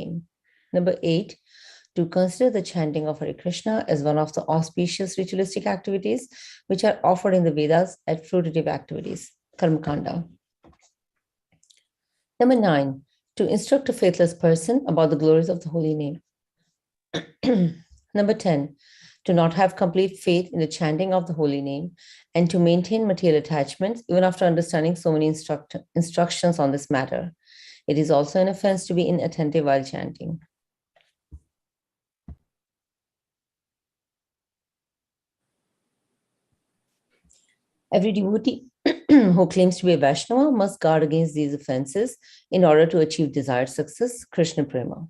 name. Number 8, to consider the chanting of Hare Krishna as one of the auspicious ritualistic activities which are offered in the Vedas at fruitative activities, Karmakanda. Number 9, to instruct a faithless person about the glories of the holy name. Number 10, to not have complete faith in the chanting of the holy name and to maintain material attachments even after understanding so many instructions on this matter. It is also an offense to be inattentive while chanting. Every devotee who claims to be a Vaishnava must guard against these offenses in order to achieve desired success, Krishna Prema.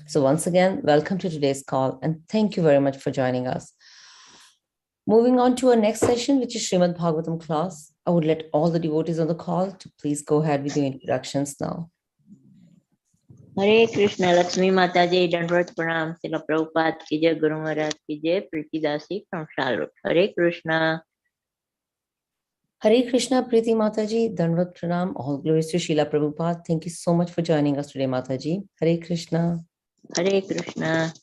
So once again, welcome to today's call and thank you very much for joining us. Moving on to our next session, which is Srimad Bhagavatam class. I would let all the devotees on the call to please go ahead with your introductions now. Hare Krishna, Lakshmi Mataji, Dandvat Pranam, Srila Prabhupada ki jai, Guru Maharaj ki jai, Preeti Dasi from Charlotte. Hare Krishna. Hare Krishna, Preeti Mataji, Dandvat Pranam, all glories to Srila Prabhupada. Thank you so much for joining us today, Mataji. Hare Krishna. Hare Krishna.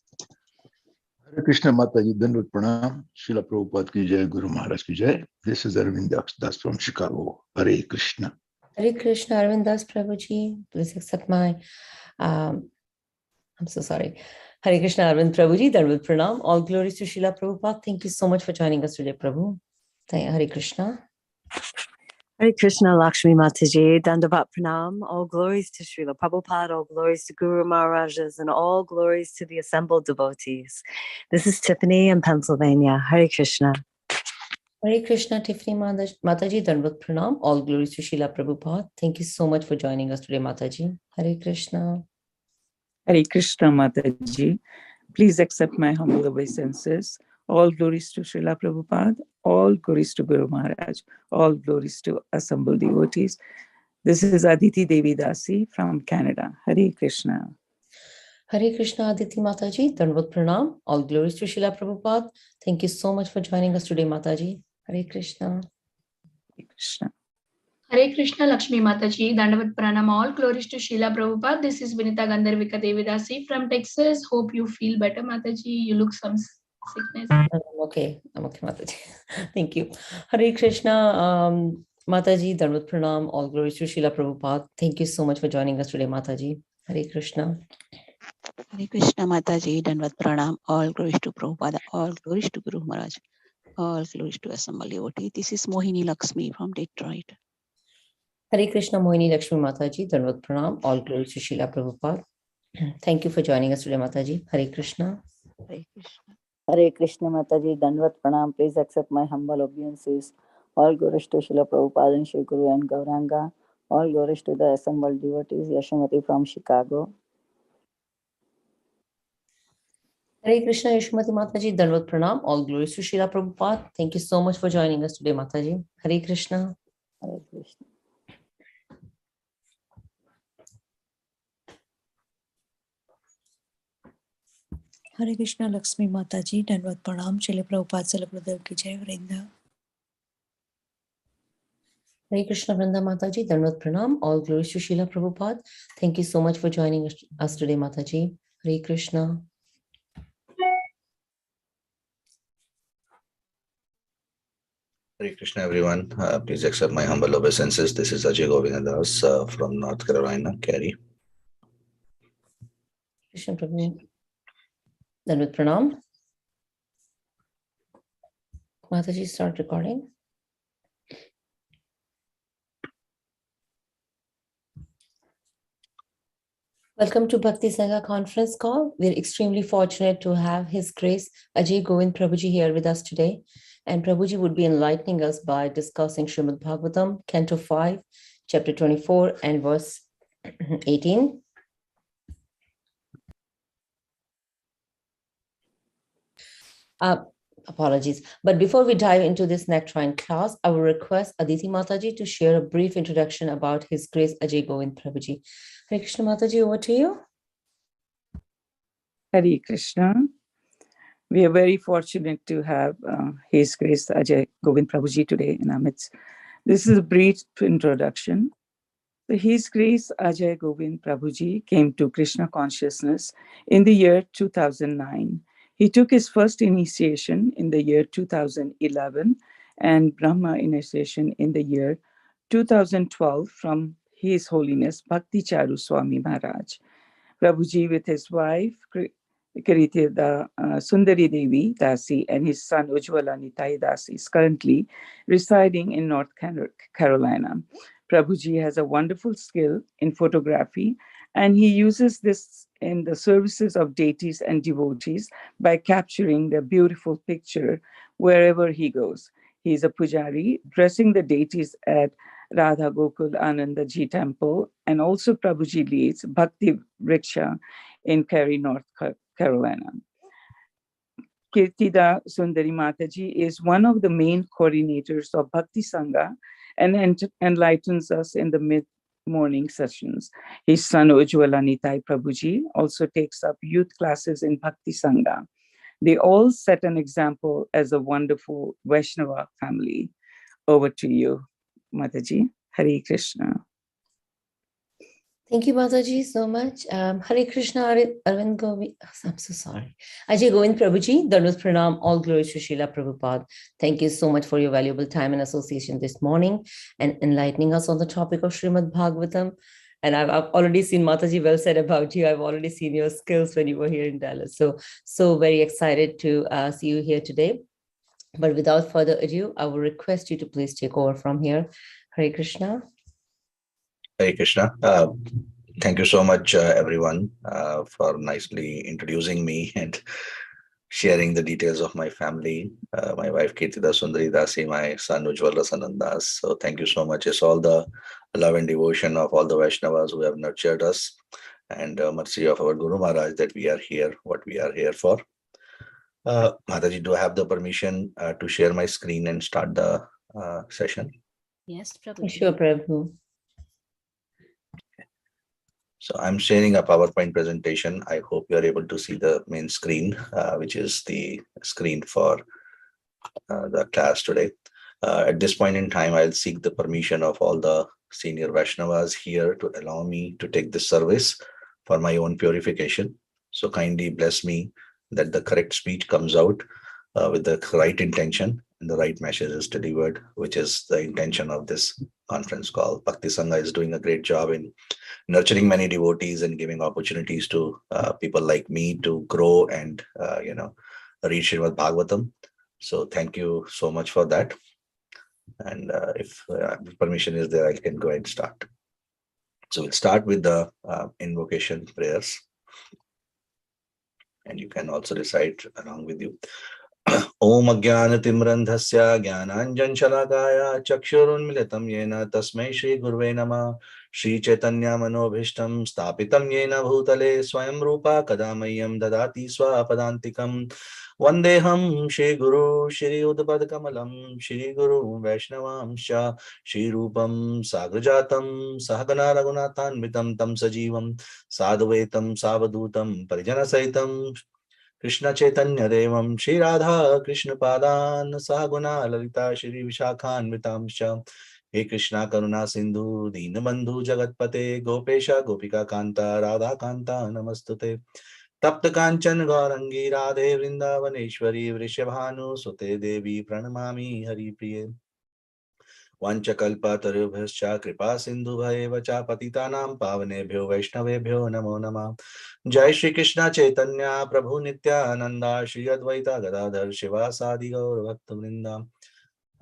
Hare Krishna, Mataji, Dandvat Pranam, Srila Prabhupada ki jai, Guru Maharaj ki jai. This is Arvind Das from Chicago. Hare Krishna. Hare Krishna, Arvind Das Prabhuji. Please accept my, I'm so sorry. Hare Krishna, Arvind Prabhuji, Dandvat Pranam, all glories to Srila Prabhupada. Thank you so much for joining us today, Prabhu. Hare Krishna. Hare Krishna, Lakshmi Mataji, Dandavat Pranam, all glories to Srila Prabhupada, all glories to Guru Maharajas, and all glories to the assembled devotees. This is Tiffany in Pennsylvania. Hare Krishna. Hare Krishna, Tiffany Mataji, Dandvat Pranam, all glories to Srila Prabhupada. Thank you so much for joining us today, Mataji. Hare Krishna. Hare Krishna, Mataji. Please accept my humble obeisances. All glories to Srila Prabhupada, all glories to Guru Maharaj, all glories to assembled devotees. This is Aditi Devi Dasi from Canada. Hare Krishna. Hare Krishna, Aditi Mataji, Dandvat Pranam, all glories to Srila Prabhupada. Thank you so much for joining us today, Mataji. Hare Krishna. Hare Krishna. Hare Krishna, Lakshmi Mataji, Dandavat Pranam, all glories to Srila Prabhupada. This is Vinita Gandharvika Devidasi from Texas. Hope you feel better, Mataji. You look some sickness. I'm okay, Mataji. Thank you. Hare Krishna, Mataji, Dandvat Pranam, all glories to Srila Prabhupada. Thank you so much for joining us today, Mataji. Hare Krishna. Hare Krishna, Mataji, Dandvat Pranam, all glories to Prabhupada, all glories to Guru Maharaj, all glories to assembled devotees. This is Mohini Lakshmi from Detroit. Hare Krishna, Mohini Lakshmi Mataji, Dandvat Pranam, all glories to Srila Prabhupada. Thank you for joining us today, Mataji. Hare Krishna. Hare Krishna. Hare Krishna, Mataji, Dandvat Pranam. Please accept my humble obeisances. All glories to Srila Prabhupada and Shri Guru and Gauranga. All glories to the assembled devotees. Yashamati from Chicago. Hare Krishna, Yashmati Mataji, Dandvat Pranam, all glories to Srila Prabhupada. Thank you so much for joining us today, Mataji. Hare Krishna. Hare Krishna. Hare Krishna, Lakshmi Mataji, Dandvat Pranam, Srila Prabhupada Salapradev ki jai, Vrinda. Hare Krishna, Vrinda Mataji, Dandvat Pranam, all glories to Srila Prabhupada. Thank you so much for joining us today, Mataji. Hare Krishna. Hare Krishna, everyone. Please accept my humble obeisances. This is Ajay Govinda from North Carolina, Cary. Krishna Prabhu. Dandvat Pranam. Mataji, start recording. Welcome to Bhakti Sangha conference call. We're extremely fortunate to have His Grace Ajay Govinda Prabhuji here with us today. And Prabhuji would be enlightening us by discussing Srimad Bhagavatam, Canto 5, Chapter 24 and verse 18. Apologies. But before we dive into this nectarine class, I will request Aditi Mataji to share a brief introduction about His Grace Ajay Govinda Prabhuji. Hare Krishna Mataji, over to you. Hare Krishna. We are very fortunate to have His Grace Ajay Govinda Prabhuji today in our midst. This is a brief introduction. So His Grace Ajay Govinda Prabhu came to Krishna consciousness in the year 2009. He took his first initiation in the year 2011 and Brahma initiation in the year 2012 from His Holiness Bhakti Charu Swami Maharaj. Prabhuji with his wife Kiritida Sundari Devi Dasi and his son Ujjwala Nitai Dasi is currently residing in North Carolina. Prabhuji has a wonderful skill in photography and he uses this in the services of deities and devotees by capturing the beautiful picture wherever he goes. He is a pujari dressing the deities at Radha Gokul Ananda Ji Temple, and also Prabhuji leads Bhakti Vriksha in Cary, North Carolina. Kirtida Sundari Mataji is one of the main coordinators of Bhakti Sangha and enlightens us in the mid-morning sessions. His son Ujjwala Nitai Prabhuji also takes up youth classes in Bhakti Sangha. They all set an example as a wonderful Vaishnava family. Over to you, Mataji. Hare Krishna. Thank you, Mataji, so much. Hare Krishna, Arvind Govind. I'm so sorry. Ajay Govinda Prabhu, Dandavat Pranam, all glories to Srila Prabhupada. Thank you so much for your valuable time and association this morning and enlightening us on the topic of Srimad Bhagavatam. And I've already seen Mataji well said about you. I've already seen your skills when you were here in Dallas. So very excited to see you here today. But without further ado, I will request you to please take over from here. Hare Krishna. Hare Krishna. Thank you so much, everyone, for nicely introducing me and sharing the details of my family. My wife Kirtida Sundari Dasi, my son Ujjwala Sanandas. So thank you so much. It's all the love and devotion of all the Vaishnavas who have nurtured us, and mercy of our Guru Maharaj that we are here, what we are here for. Mataji, do I have the permission to share my screen and start the session? Yes, Prabhu. Sure, Prabhu. So I'm sharing a PowerPoint presentation. I hope you're able to see the main screen, which is the screen for the class today. At this point in time, I'll seek the permission of all the senior Vaishnavas here to allow me to take this service for my own purification. So kindly bless me that the correct speech comes out with the right intention and the right message is delivered, which is the intention of this conference call. Bhakti Sangha is doing a great job in nurturing many devotees and giving opportunities to people like me to grow and read Srimad Bhagavatam. So thank you so much for that. And if permission is there, I can go ahead and start. So we'll start with the invocation prayers. And you can also recite along with you. Om Ajnanatimrandhasya Jnananjan Shalakaya Chakshurunmilitam Yena Tasmai Shri Gurve Namah Shri Chaitanya Manobhishtam Stapitam Yena Bhutale Swayam Rupa Kadamayam Dadati Swapadantikam Vandeham Shri Guru Shri Udpad Kamalam Shri Guru Vaishnavamsha Shri Rupam Sagrajatam Sahagana Raghunathanvitam Tam Sajivam Sadhuvetam Savadutam Parijana Saitam Krishna Chaitanya Devam Shri Radha Krishna Padan Sahaguna Lalita Shri Vishakhan Vitamsha He Krishna Karuna Sindhu Deenabandhu Jagatpate Gopesha Gopika Kanta Radha Kanta Namastute Tapta Kanchan Gaurangi Radhe Vrindavaneshwari Vrishabhanu Sute Devi Pranamami Hari Priye Vanchakalpatarubhyascha Kripa Sindhu Bhayevacha Patitanam Pavanebhyo Vaishnavebhyo Namo Namah Jai Shri Krishna Chaitanya Prabhu Nityananda Shri Advaita Gadadhar Shivasadi Gaur Bhakta Vrinda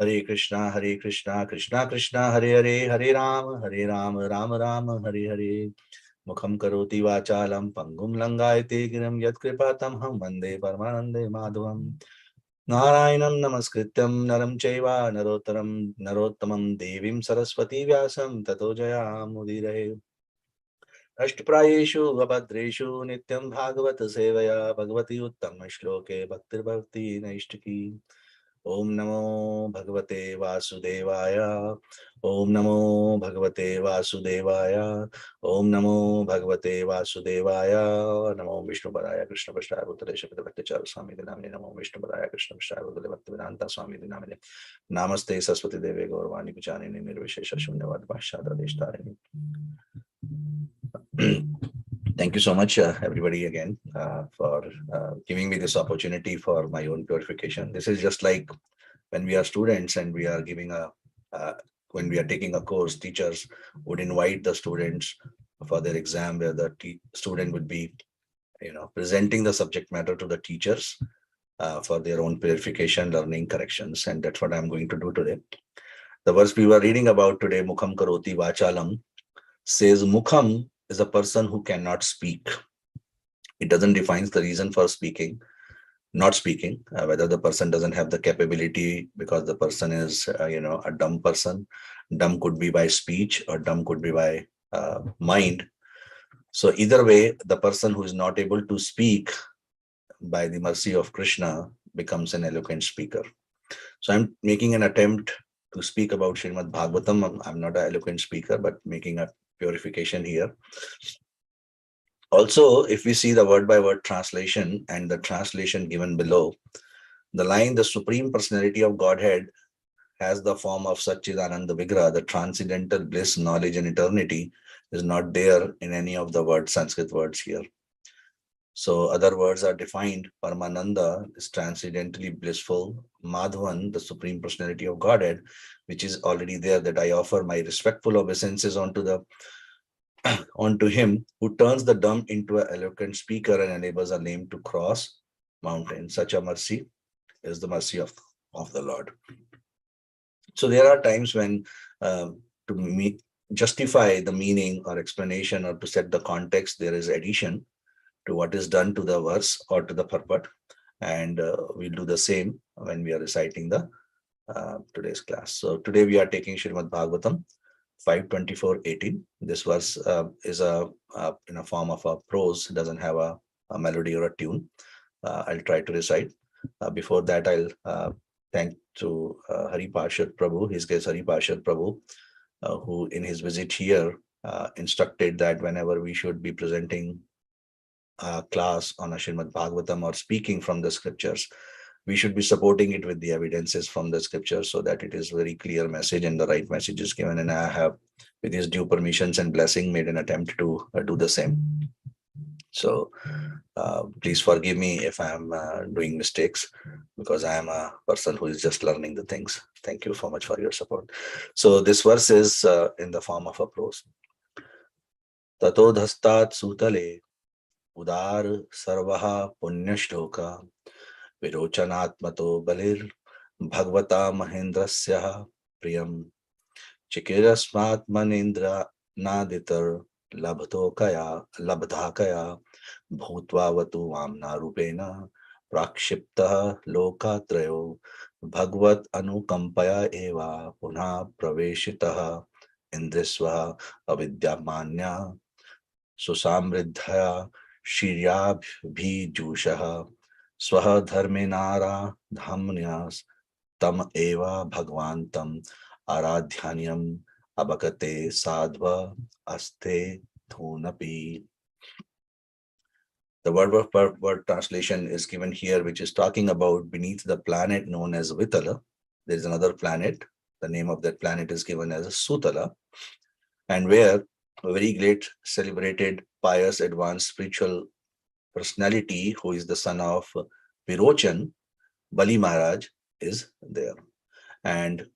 Hare Krishna Krishna Krishna Hare Hare Hare Ram Ram Ram Hare Hare Mukham Karoti Vachalam Pangum Langayate Giram Yat Kripatam Ham Vande Paramanande Madhavam Narayanam Namaskrityam Naram Chaiva Narottamam Devim Saraswati Vyasam Tato Jaya Mudirahe Ashtaprayeshu Vabhadreshu Nityam Bhagavata Sevaya Bhagavati Uttam Shloke Bhaktir Bhakti Naishtaki Om Namo Bhagavate Vasudevaya. Om Namo Bhagavate Vasudevaya. Om Namo Bhagavate Vasudevaya. Namo Vishnu Padaya Krishna Prasthaya Bhutale Shakti Bhakti Chara Swami Dinamine. Namo Vishnu Padaya Krishna Prasthaya Bhutale Bhakti Vedanta Swami Dinamine. Namaste Saraswati Deve Gauravani Pujanini Nirvishesha Shunyavad Bhashadra Deshtarini. Thank you so much, everybody, again, for giving me this opportunity for my own purification. This is just like when we are students and we are giving when we are taking a course, teachers would invite the students for their exam, where the student would be, presenting the subject matter to the teachers for their own purification, learning, corrections, and that's what I'm going to do today. The verse we were reading about today, Mukham Karoti Vachalam, says Mukham is a person who cannot speak. It doesn't define the reason for not speaking, whether the person doesn't have the capability because the person is, a dumb person. Dumb could be by speech or dumb could be by mind. So either way, the person who is not able to speak, by the mercy of Krishna, becomes an eloquent speaker. So I'm making an attempt to speak about Srimad Bhagavatam. I'm not an eloquent speaker, but making a purification here. Also, if we see the word-by-word translation and the translation given below, the line, the Supreme Personality of Godhead has the form of Satchidananda Vigraha, the transcendental bliss, knowledge, and eternity, is not there in any of the words, Sanskrit words here. So other words are defined. Paramananda is transcendently blissful. Madhavan, the Supreme Personality of Godhead, which is already there, that I offer my respectful obeisances onto him who turns the dumb into an eloquent speaker and enables a lame to cross mountains. Such a mercy is the mercy of the Lord. So there are times when to justify the meaning or explanation or to set the context, there is addition to what is done to the verse or to the purport, and we'll do the same when we are reciting the today's class. So today we are taking Srimad Bhagavatam 5.24.18. This verse is in a form of a prose, doesn't have a melody or a tune. I'll try to recite. Before that, I'll thank to Hari Parshad Prabhu, his guest Hari Parshad Prabhu, who in his visit here instructed that whenever we should be presenting a class on a Srimad Bhagavatam or speaking from the scriptures, we should be supporting it with the evidences from the scriptures so that it is very clear message and the right message is given. And I have, with his due permissions and blessing, made an attempt to do the same. So please forgive me if I am doing mistakes, because I am a person who is just learning the things. Thank you so much for your support. So this verse is in the form of a prose. Tato dhastat sutale udar sarvaha punya shloka virochanatmato balir bhagavata mahendrasya priyam chikirasmat manindra naditar labdhakaya bhutva vamna rupena prakshiptah lokatrayo bhagvat anukampaya eva punha praveshitah indrisva avidyamanya susamriddhaya shiryabhijushaha swaha dharmenara dhamnyas tam eva bhagvantam aradhyanyam abakate sadva aste dhunapi. The word translation is given here, which is talking about beneath the planet known as Vitala. There is another planet. The name of that planet is given as Sutala, and where a very great, celebrated, pious, advanced spiritual personality, who is the son of Virochan, Bali Maharaj, is there. And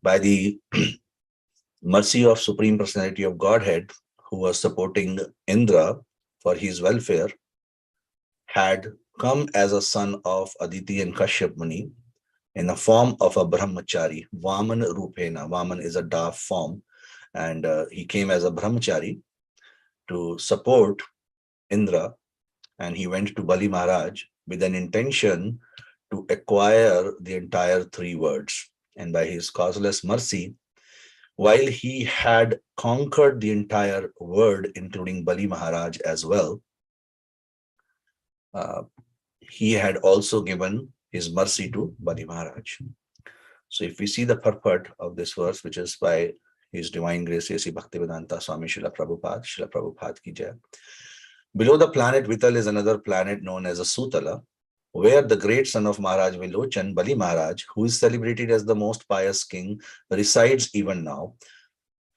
by the mercy of Supreme Personality of Godhead, who was supporting Indra for his welfare, had come as a son of Aditi and Kashyap Muni in the form of a brahmachari, Vaman Rupena. Vaman is a dwarf form, and he came as a brahmachari to support Indra, and he went to Bali Maharaj with an intention to acquire the entire 3 worlds. And by his causeless mercy, while he had conquered the entire world, including Bali Maharaj as well, he had also given his mercy to Bali Maharaj. So if we see the purport of this verse, which is by His Divine Grace A.C. Bhaktivedanta Swami Srila Prabhupada ki jai. Below the planet Vital is another planet known as a Sutala, where the great son of Maharaj Vilochan, Bali Maharaj, who is celebrated as the most pious king, resides even now.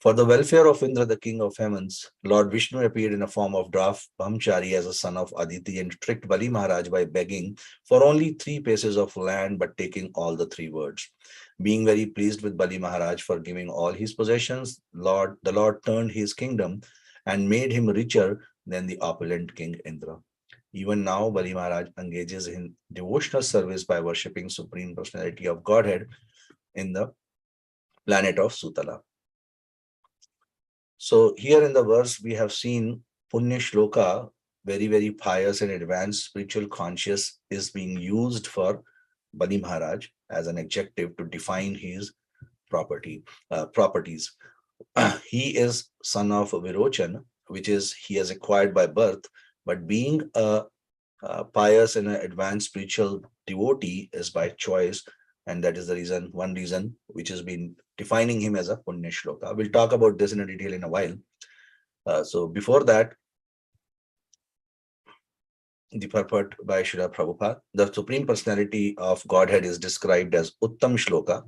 For the welfare of Indra, the king of heavens, Lord Vishnu appeared in a form of dwarf Brahmachari as a son of Aditi and tricked Bali Maharaj by begging for only 3 paces of land but taking all the 3 words. Being very pleased with Bali Maharaj for giving all his possessions, the Lord turned his kingdom and made him richer than the opulent King Indra. Even now, Bali Maharaj engages in devotional service by worshipping Supreme Personality of Godhead in the planet of Sutala. So here in the verse, we have seen Punya Shloka, very, very pious and advanced spiritual conscious, is being used for Bali Maharaj as an adjective to define his properties. He is son of Virochan, which is he has acquired by birth, but being a pious and an advanced spiritual devotee is by choice, and that is the one reason which has been defining him as a Punya Shloka. We'll talk about this in a detail in a while. So before that, the purport by Srila Prabhupada, the Supreme Personality of Godhead is described as Uttam Shloka,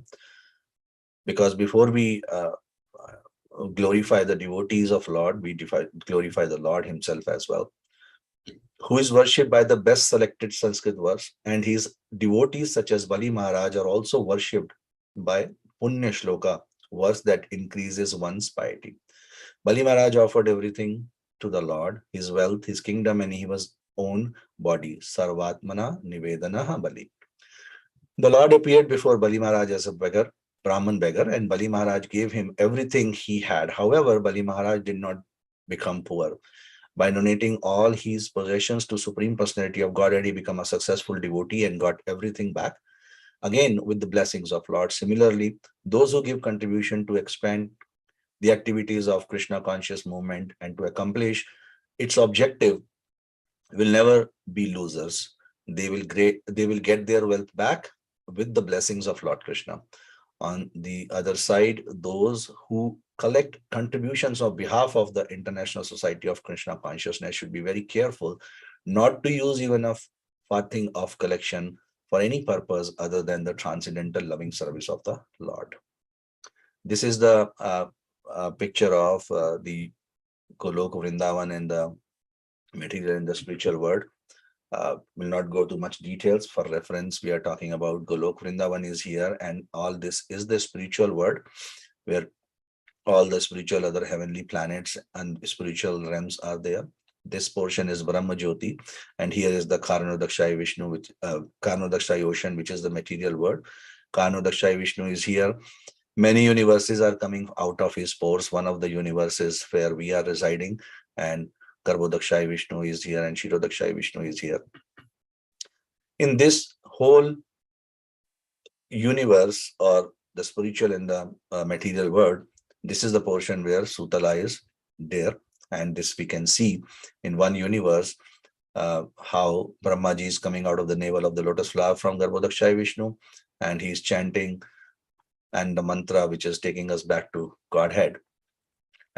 because before we glorify the devotees of Lord, we glorify the Lord himself as well, who is worshipped by the best selected Sanskrit verse, and his devotees such as Bali Maharaj are also worshipped by Punya Shloka, verse that increases one's piety. Bali Maharaj offered everything to the Lord, his wealth, his kingdom, and his own body. Sarvatmana Nivedanaha Bali. The Lord appeared before Bali Maharaj as a beggar, Brahman beggar, and Bali Maharaj gave him everything he had. However, Bali Maharaj did not become poor. By donating all his possessions to Supreme Personality of Godhead, he became a successful devotee and got everything back, again with the blessings of Lord. Similarly, those who give contribution to expand the activities of Krishna conscious movement and to accomplish its objective will never be losers. They will get their wealth back with the blessings of Lord Krishna. On the other side, those who collect contributions on behalf of the International Society of Krishna Consciousness should be very careful not to use even a farthing of collection for any purpose other than the transcendental loving service of the Lord. This is the picture of the Golok Vrindavan and the material in the spiritual world. Will not go to much details. For reference, we are talking about Golok Vrindavan is here, and all this is the spiritual world where all the spiritual other heavenly planets and spiritual realms are there. This portion is Brahma Jyoti, and here is the Karnodakshayi Vishnu, which Karnodakshayi ocean, which is the material world. Karnodakshayi Vishnu is here. Many universes are coming out of his pores. One of the universes where we are residing, and Garbhodakshayi Vishnu is here, and Shirodakshayi Vishnu is here. In this whole universe, or the spiritual and the material world, this is the portion where Sutala is there. And this we can see in one universe, how Brahmaji is coming out of the navel of the lotus flower from Garbhodakshayi Vishnu, and he is chanting, and the mantra which is taking us back to Godhead.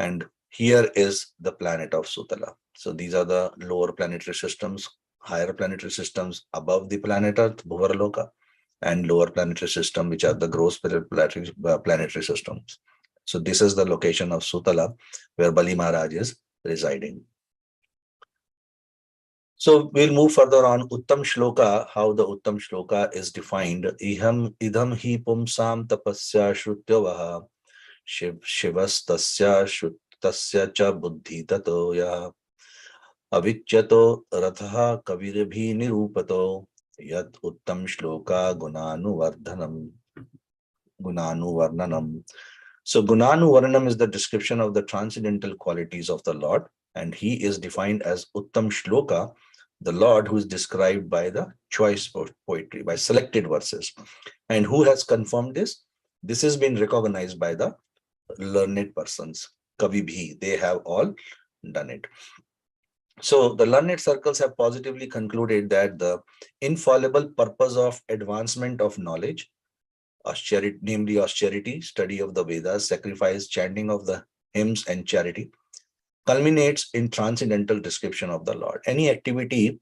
And here is the planet of Sutala. So these are the lower planetary systems, higher planetary systems above the planet Earth, Bhuvaraloka, and lower planetary system, which are the gross planetary systems. So this is the location of Sutala, where Bali Maharaj is residing. So we'll move further on. Uttam Shloka, how the Uttam Shloka is defined. Idham hi pumsam tapasya shrutyavaha shivastasya shrutasya cha buddhi tato ya avicyato ratha kavirabhi nirupato yat Uttam Shloka gunanuvarnanam. So Gunanuvarnam is the description of the transcendental qualities of the Lord, and he is defined as Uttam Shloka, the Lord who is described by the choice poetry, by selected verses. And who has confirmed this? This has been recognized by the learned persons, Kavibhi. They have all done it. So the learned circles have positively concluded that the infallible purpose of advancement of knowledge, austerity, namely austerity, study of the Vedas, sacrifice, chanting of the hymns, and charity, culminates in transcendental description of the Lord. Any activity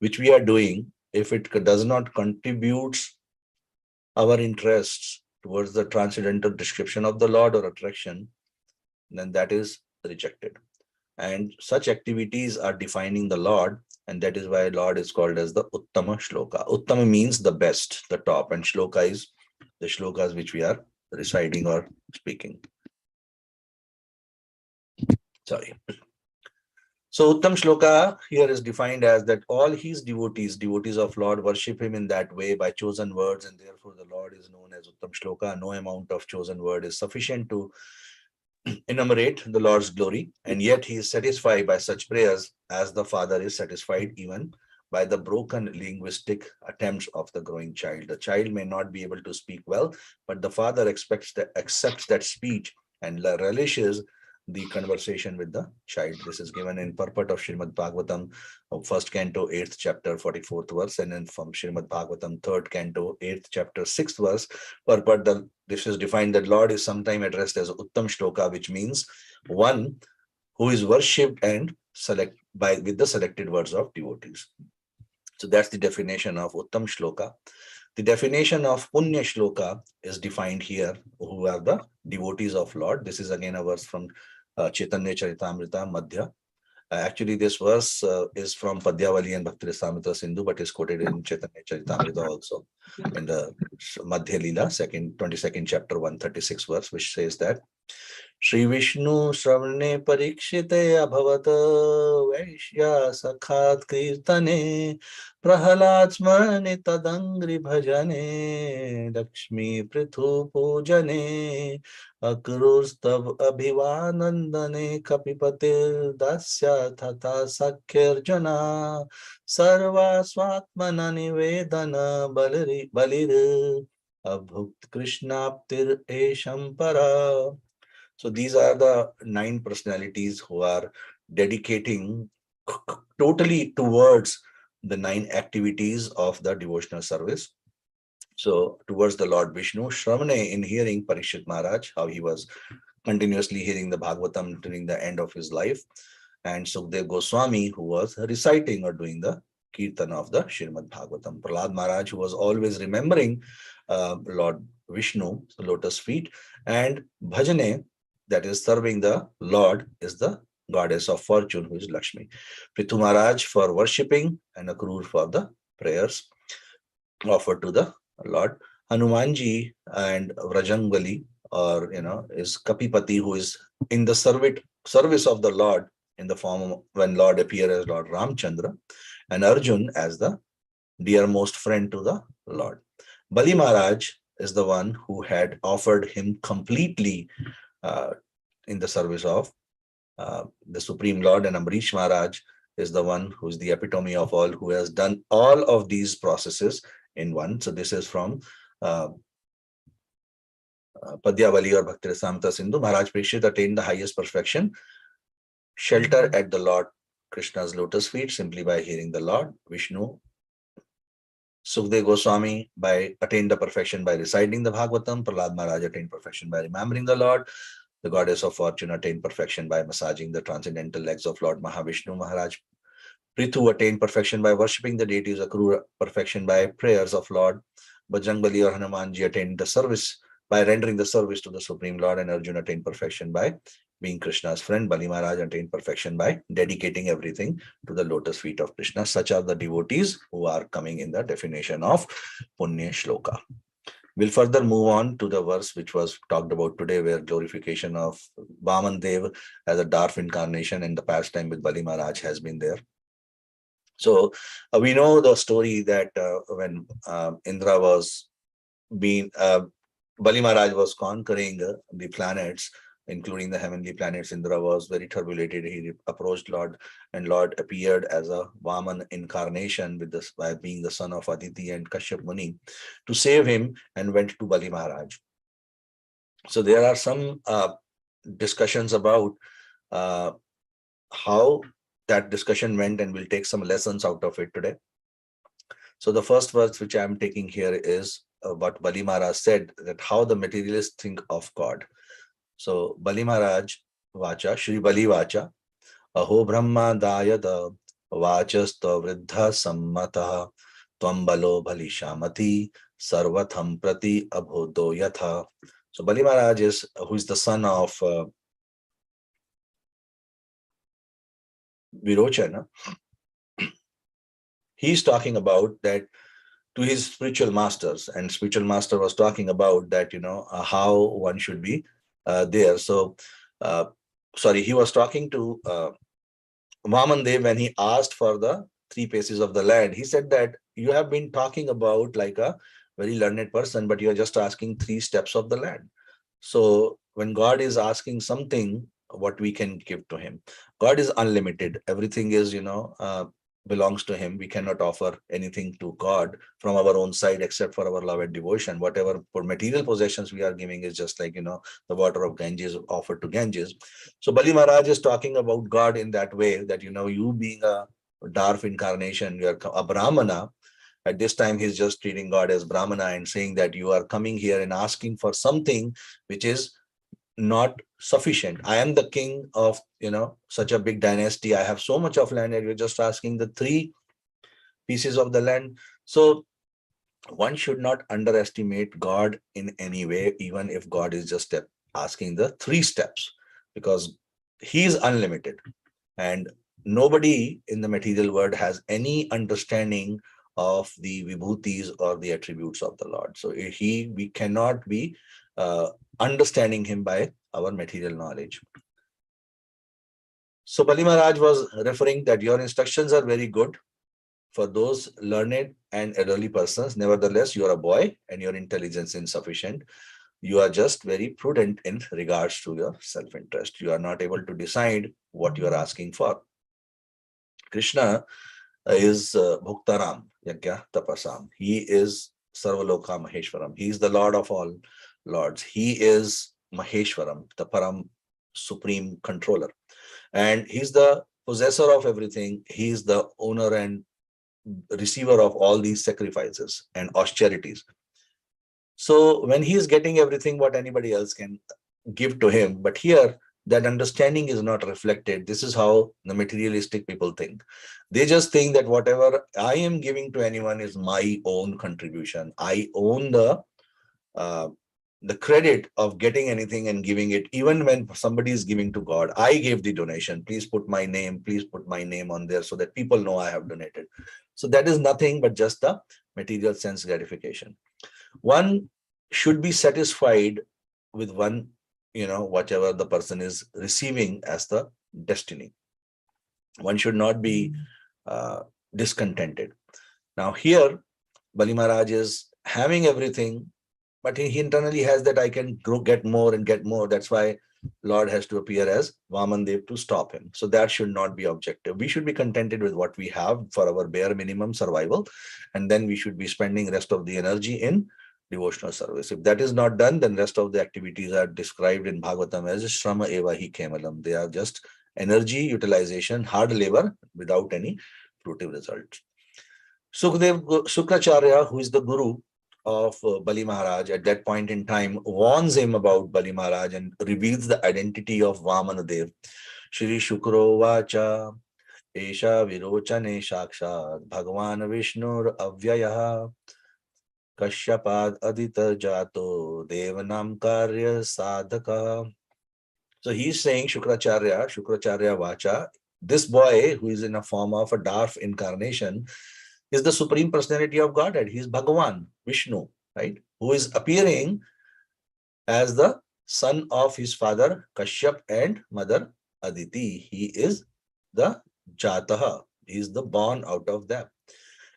which we are doing, if it does not contribute our interests towards the transcendental description of the Lord or attraction, then that is rejected. And such activities are defining the Lord, and that is why Lord is called as the Uttama Shloka. Uttama means the best, the top, and Shloka is the shlokas which we are reciting or speaking. Sorry. So Uttam Shloka here is defined as that all his devotees, devotees of Lord, worship him in that way by chosen words, and therefore the Lord is known as Uttam Shloka. No amount of chosen word is sufficient to enumerate the Lord's glory, and yet he is satisfied by such prayers as the father is satisfied even by the broken linguistic attempts of the growing child. The child may not be able to speak well, but the father accepts that speech and relishes the conversation with the child. This is given in purport of Srimad Bhagavatam, first canto, 8th chapter, 44th verse, and then from Srimad Bhagavatam, 3rd canto, 8th chapter, 6th verse. Purport, this is defined that Lord is sometimes addressed as Uttam Shloka, which means one who is worshipped and with the selected words of devotees. So that's the definition of Uttam Shloka. The definition of Punya Shloka is defined here, who are the devotees of Lord. This is again a verse from Chaitanya Charitamrita Madhya. Actually, this verse is from Padyavali and Bhakti Rasamrita Sindhu, but is quoted in Chaitanya Charitamrita also in the Madhya Leela, 22nd chapter, 136 verse, which says that Shri Vishnu Shravane Parikshite Abhavat Vaishya Sakhat Kirtane Prahalad Smrani Tadangri Bhajane Lakshmi Prithu Pujane Akrustab Abhivanandane Kapipatir Dasya Tata Sakhirjana Sarva Swatmana Nivedana Balir Abhukt Krishnaptir Eshampara. So these are the 9 personalities who are dedicating totally towards the 9 activities of the devotional service. So towards the Lord Vishnu, Shravane, in hearing Parikshit Maharaj, how he was continuously hearing the Bhagavatam during the end of his life, and Sukdev Goswami, who was reciting or doing the Kirtan of the Srimad Bhagavatam. Prahlad Maharaj, who was always remembering Lord Vishnu, the lotus feet, and Bhajane, that is serving the Lord, is the goddess of fortune, who is Lakshmi. Prithu Maharaj for worshipping, and Akrur for the prayers offered to the Lord. Hanumanji and Vrajangali, or is Kapipati, who is in the service of the Lord in the form of when Lord appeared as Lord Ramchandra, and Arjun as the dearmost friend to the Lord. Bali Maharaj is the one who had offered him completely in the service of the Supreme Lord, and Amrish Maharaj is the one who is the epitome of all, who has done all of these processes in one. So this is from Padyavali or Bhakti Rasamrita Sindhu. Maharaj Parikshit attained the highest perfection, shelter at the Lord Krishna's lotus feet simply by hearing the Lord Vishnu. Sukdev Goswami attained the perfection by reciting the Bhagavatam. Prahlad Maharaj attained perfection by remembering the Lord. The goddess of fortune attained perfection by massaging the transcendental legs of Lord Mahavishnu. Maharaj Prithu attained perfection by worshipping the deities. Akrura perfection by prayers of Lord. Bajrangbali or Hanumanji attained the service by rendering the service to the Supreme Lord, and Arjuna attained perfection by being Krishna's friend. Bali Maharaj attained perfection by dedicating everything to the lotus feet of Krishna. Such are the devotees who are coming in the definition of Punya Shloka. We'll further move on to the verse which was talked about today, where glorification of Vaman Dev as a dwarf incarnation in the pastime with Bali Maharaj has been there. So we know the story that when Indra was Bali Maharaj was conquering the planets, including the heavenly planets. Indra was very turbulent. He approached Lord, and Lord appeared as a Vaman incarnation by being the son of Aditi and Kashyap Muni to save him, and went to Bali Maharaj. So there are some discussions about how that discussion went, and we'll take some lessons out of it today. So the first verse which I'm taking here is what Bali Maharaj said, that how the materialists think of God. So Bali Maharaj Vacha, Shri Bali Vacha, Aho Brahma Dayada Vachasta Vriddha Sammataha Tvam Balo Bali Shamati Sarvatham Prati Abhodo Yatha. So Bali Maharaj is who is the son of Virochana. He's talking about that to his spiritual masters, and spiritual master was talking about that, how one should be there. So, he was talking to Vamandev when he asked for the 3 paces of the land. He said that you have been talking about like a very learned person, but you're just asking 3 steps of the land. So when God is asking something, what we can give to him, God is unlimited. Everything is, belongs to him. We cannot offer anything to God from our own side except for our love and devotion. Whatever for material possessions we are giving is just like, the water of Ganges offered to Ganges. So Bali Maharaj is talking about God in that way, that, you being a dwarf incarnation, you are a Brahmana. At this time, he's just treating God as Brahmana and saying that you are coming here and asking for something which is not sufficient. I am the king of, such a big dynasty. I have so much of land, and you're just asking the 3 pieces of the land. So one should not underestimate God in any way, even if God is just asking the 3 steps, because he is unlimited. And nobody in the material world has any understanding of the vibhutis or the attributes of the Lord. So we cannot be understanding him by our material knowledge. So Bali Maharaj was referring that your instructions are very good for those learned and elderly persons. Nevertheless, you are a boy and your intelligence is insufficient. You are just very prudent in regards to your self-interest. You are not able to decide what you are asking for. Krishna is Bhuktaram, Yajna Tapasam. He is Sarvaloka Maheshwaram. He is the Lord of all lords. He is Maheshwaram, the Param Supreme Controller. And he's the possessor of everything. He is the owner and receiver of all these sacrifices and austerities. So when he is getting everything what anybody else can give to him, but here that understanding is not reflected. This is how the materialistic people think. They just think that whatever I am giving to anyone is my own contribution. I own the credit of getting anything and giving it. Even when somebody is giving to God, I gave the donation. Please put my name on there so that people know I have donated. So that is nothing but just the material sense gratification. One should be satisfied with one, whatever the person is receiving as the destiny. One should not be discontented. Now here, Bali Maharaj is having everything, but he internally has that I can get more and get more. That's why Lord has to appear as Vamandev to stop him. So that should not be objective. We should be contented with what we have for our bare minimum survival. And then we should be spending rest of the energy in devotional service. If that is not done, then rest of the activities are described in Bhagavatam as Shrama Eva Hi Kemalam. They are just energy utilization, hard labor without any fruitive results. Shukracharya, who is the guru of Bali Maharaj at that point in time, warns him about Bali Maharaj and reveals the identity of Vamanadev. Shri Shukro Vacha Esha Virochane Shakshat Bhagavan Vishnur Avyayah Kashyapad Adita Jato Devanam Karya Sadhaka. So he's saying Shukracharya Vacha, this boy who is in a form of a dwarf incarnation is the Supreme Personality of Godhead. He is Bhagavan, Vishnu, right? Who is appearing as the son of his father Kashyap and mother Aditi. He is the Jataha. He is the born out of them.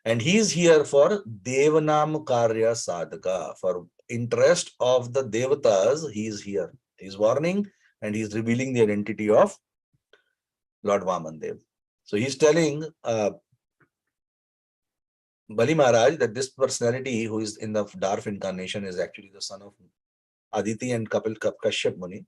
And he is here for Devanam Karya Sadhaka. For interest of the Devatas, he is here. He is warning and he is revealing the identity of Lord Vamandev. So he is telling Bali Maharaj that this personality who is in the dwarf incarnation is actually the son of Aditi and Kapil Kashyap Muni.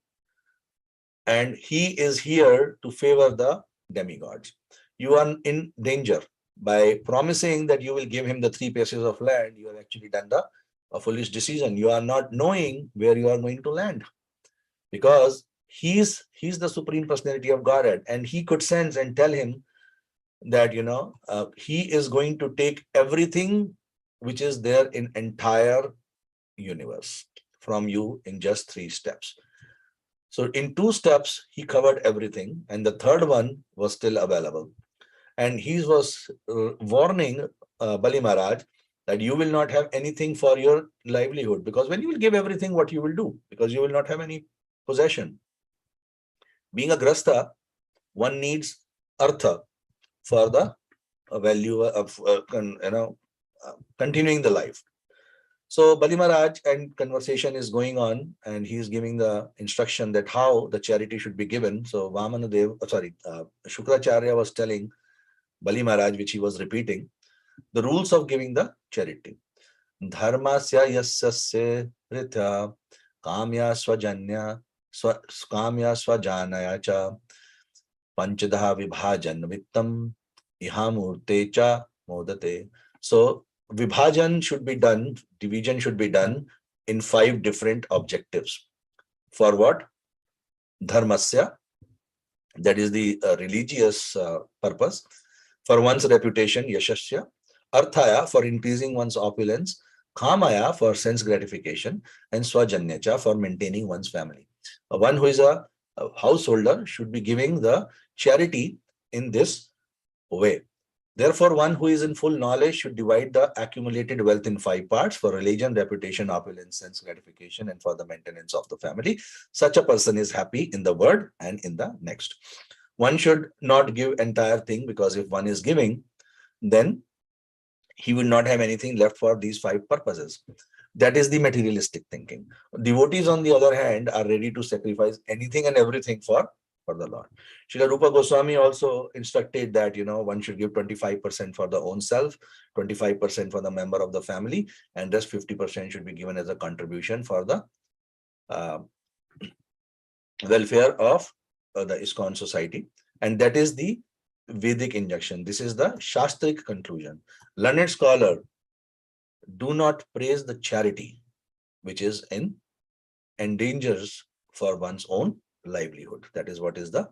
And he is here to favor the demigods. You are in danger. By promising that you will give him the 3 pieces of land, you have actually done a foolish decision. You are not knowing where you are going to land, because he's the Supreme Personality of Godhead, and he could sense and tell him that he is going to take everything which is there in entire universe from you in just 3 steps. So in 2 steps he covered everything, and the third one was still available. And he was warning Bali Maharaj that you will not have anything for your livelihood, because when you will give everything, what you will do? Because you will not have any possession. Being a grasta, one needs artha for the value of continuing the life. So Bali Maharaj, and conversation is going on, and he is giving the instruction that how the charity should be given. So Shukracharya was telling Bali Maharaj, which he was repeating, the rules of giving the charity. Dharmasya yassasya ritya kamya swajanya swajanaya cha panchadha vibhajan vittam ihamurte cha modate. So vibhajan should be done, division should be done in 5 different objectives. For what? Dharmasya, that is the religious purpose. For one's reputation, yashasya. Arthaya, for increasing one's opulence. Kamaya, for sense gratification. And swajanyacha, for maintaining one's family. One who is a householder should be giving the charity in this way. Therefore, one who is in full knowledge should divide the accumulated wealth in 5 parts: for religion, reputation, opulence, sense gratification, and for the maintenance of the family. Such a person is happy in the world and in the next. One should not give entire thing, because if one is giving, then he will not have anything left for these 5 purposes. That is the materialistic thinking. Devotees, on the other hand, are ready to sacrifice anything and everything for the Lord. Srila Rupa Goswami also instructed that one should give 25% for the own self, 25% for the member of the family, and rest 50% should be given as a contribution for the welfare of the ISKCON society. And that is the Vedic injunction. This is the Shastric conclusion. Learned scholar, do not praise the charity which is in endangers for one's own livelihood. That is what is the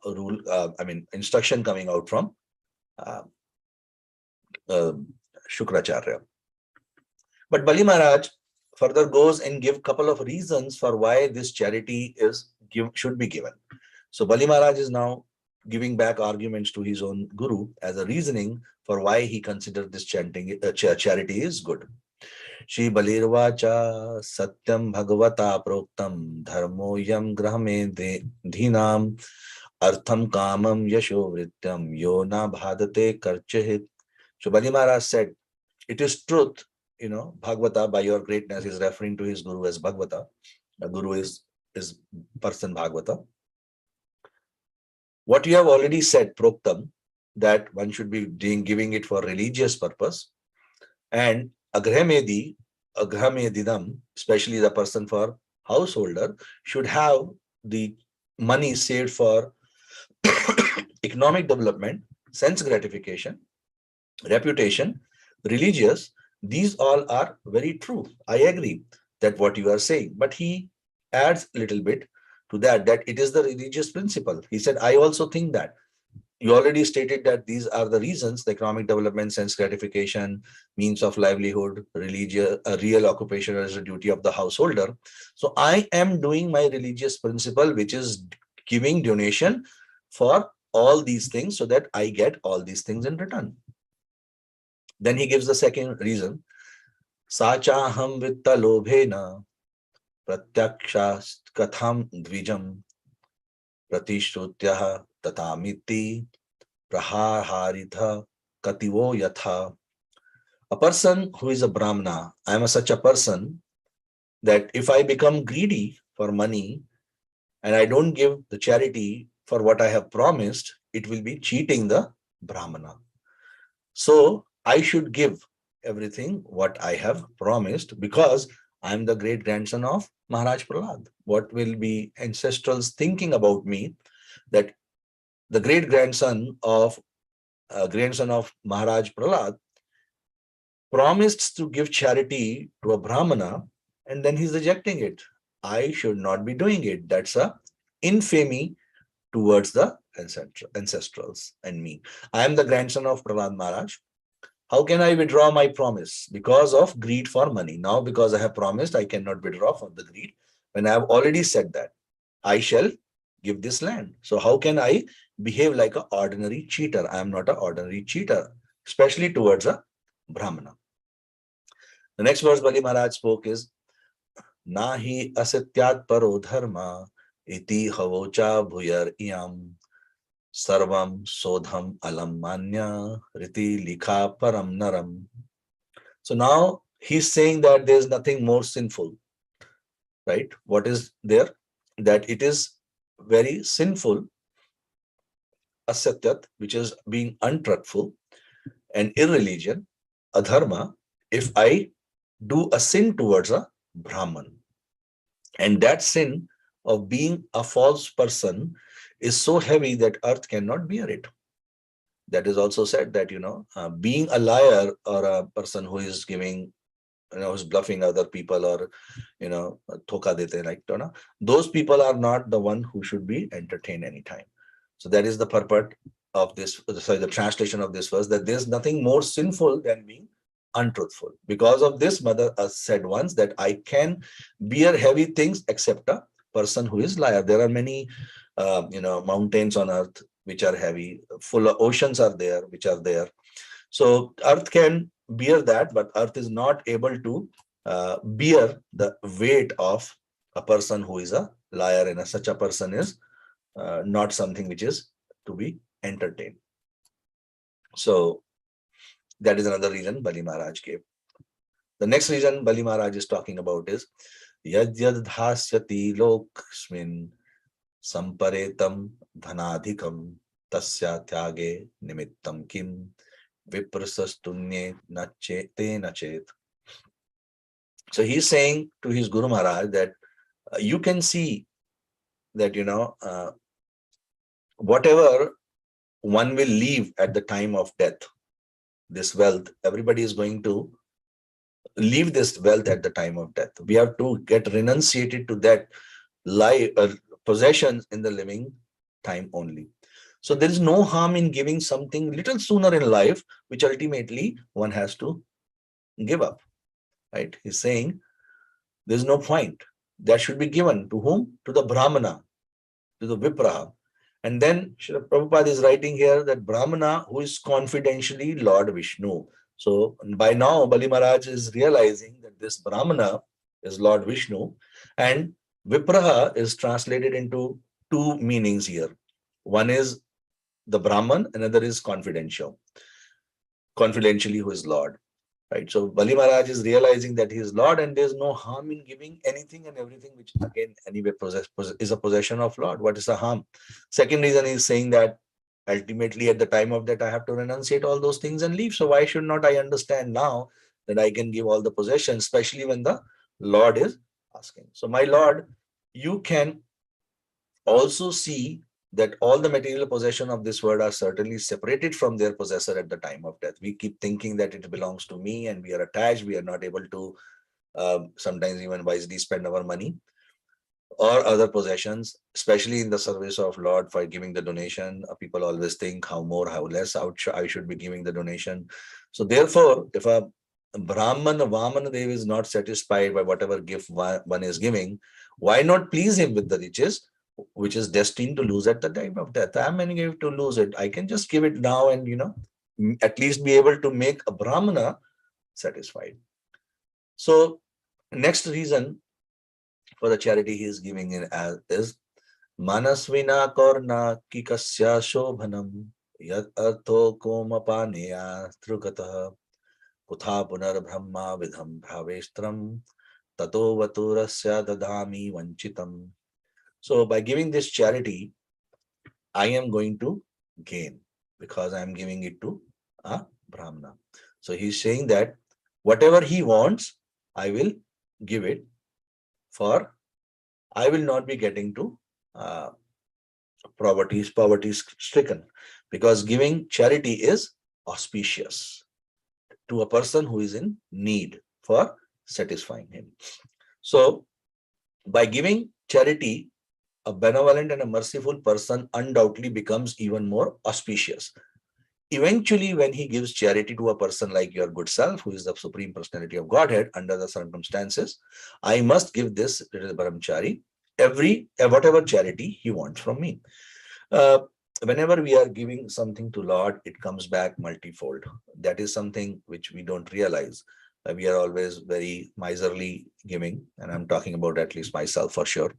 rule, instruction coming out from Shukracharya. But Bali Maharaj further goes and give couple of reasons for why this charity should be given. So Bali Maharaj is now giving back arguments to his own guru as a reasoning for why he considered this charity is good. Shri Balirvacha Satyam Bhagavata Proktam Dharmo Yam Grahame Dhinam Artham Kamam Yasho Vrityam Yona Bhadate Karchahit. So Bali Maharaj said, it is truth, Bhagavata, by your greatness, is referring to his guru as Bhagavata. The guru is person Bhagavata. What you have already said, Proktam, that one should be giving it for religious purpose, and Agrhamedidam, especially the person for householder, should have the money saved for economic development, sense gratification, reputation, religious. These all are very true. I agree that what you are saying, but he adds a little bit to that it is the religious principle. He said, I also think that. You already stated that these are the reasons: the economic development, sense gratification, means of livelihood, religious, real occupation as a duty of the householder. So I am doing my religious principle, which is giving donation for all these things so that I get all these things in return. Then he gives the second reason. Sachaham vitta lobhena pratyaksha katham dvijam pratishrutya tatamiti praharitha kativo yatha. A person who is a Brahmana, I am such a person that if I become greedy for money and I don't give the charity for what I have promised, it will be cheating the Brahmana. So I should give everything what I have promised, because I am the great grandson of Maharaj Prahlad. What will be ancestrals thinking about me, that the great grandson of Maharaj Prahlad, promised to give charity to a Brahmana, and then he's rejecting it. I should not be doing it. That's a infamy towards the ancestrals and me. I am the grandson of Prahlad Maharaj. How can I withdraw my promise? Because of greed for money. Now, because I have promised, I cannot withdraw from the greed. When I have already said that, I shall give this land. So how can I behave like an ordinary cheater? I am not an ordinary cheater, especially towards a Brahmana. The next verse Bali Maharaj spoke is, Nahi asatyat paro dharma iti havocha bhuyar iyam sarvam sodham alam manya riti likha param naram. So now he's saying that there is nothing more sinful, right? What is there? That it is very sinful, asatyat, which is being untruthful, and irreligion, adharma, if I do a sin towards a Brahman. And that sin of being a false person is so heavy that earth cannot bear it. That is also said that, being a liar or a person who is giving, who's bluffing other people or, thoka dete, like, those people are not the one who should be entertained anytime. So that is the purport of this, sorry, the translation of this verse, that there's nothing more sinful than being untruthful. Because of this, Mother said once that I can bear heavy things except a person who is liar. There are many, mountains on earth which are heavy, full of oceans are there, which are there. So earth can bear that, but earth is not able to bear the weight of a person who is a liar, and such a person is not something which is to be entertained. So that is another reason Bali Maharaj gave. The next reason Bali Maharaj is talking about is Yad yad dhasyati lokasmin samparetam dhanadhikam tasya tyage nimittam kim viprasastunye nachete nachet. So he's saying to his Guru Maharaj that you can see that, whatever one will leave at the time of death, this wealth, everybody is going to leave this wealth at the time of death. We have to get renunciated to that possessions in the living time only. So there is no harm in giving something little sooner in life, which ultimately one has to give up, right? He's saying there's no point. That should be given to whom? To the Brahmana, to the Vipraha. And then Srila Prabhupada is writing here that Brahmana, who is confidentially Lord Vishnu. So by now, Bali Maharaj is realizing that this Brahmana is Lord Vishnu, and Vipraha is translated into two meanings here. One is the Brahman, another is confidential. Confidentially, who is Lord. Right. So Bali Maharaj is realizing that he is Lord, and there's no harm in giving anything and everything, which again, anyway, is a possession of Lord. What is the harm? Second reason is saying that ultimately at the time of that, I have to renunciate all those things and leave. So why should not I understand now that I can give all the possessions, especially when the Lord is asking. So my Lord, you can also see that all the material possession of this world are certainly separated from their possessor at the time of death. We keep thinking that it belongs to me and we are attached. We are not able to sometimes even wisely spend our money or other possessions, especially in the service of Lord for giving the donation. People always think how more, how less I should be giving the donation. So therefore, if a Brahman, Vamana Dev is not satisfied by whatever gift one is giving, why not please him with the riches, which is destined to lose at the time of death? I am going to lose it. I can just give it now and, at least be able to make a Brahmana satisfied. So next reason for the charity he is giving in as is Manasvina Korna Kikasya Shobhanam Yat Artho Komapaneya Trukataha Kutha Punar Brahma Vidham Bhavestram Tato Vaturasya Dadami Vanchitam. So by giving this charity, I am going to gain because I am giving it to a Brahmana. So he's saying that whatever he wants, I will give it, for I will not be getting to poverty stricken, because giving charity is auspicious to a person who is in need for satisfying him. So by giving charity, a benevolent and a merciful person undoubtedly becomes even more auspicious. Eventually, when he gives charity to a person like your good self, who is the Supreme Personality of Godhead, under the circumstances, I must give this little brahmachari whatever charity he wants from me. Whenever we are giving something to Lord, it comes back multifold. That is something which we don't realize. We are always very miserly giving, and I'm talking about at least myself for sure.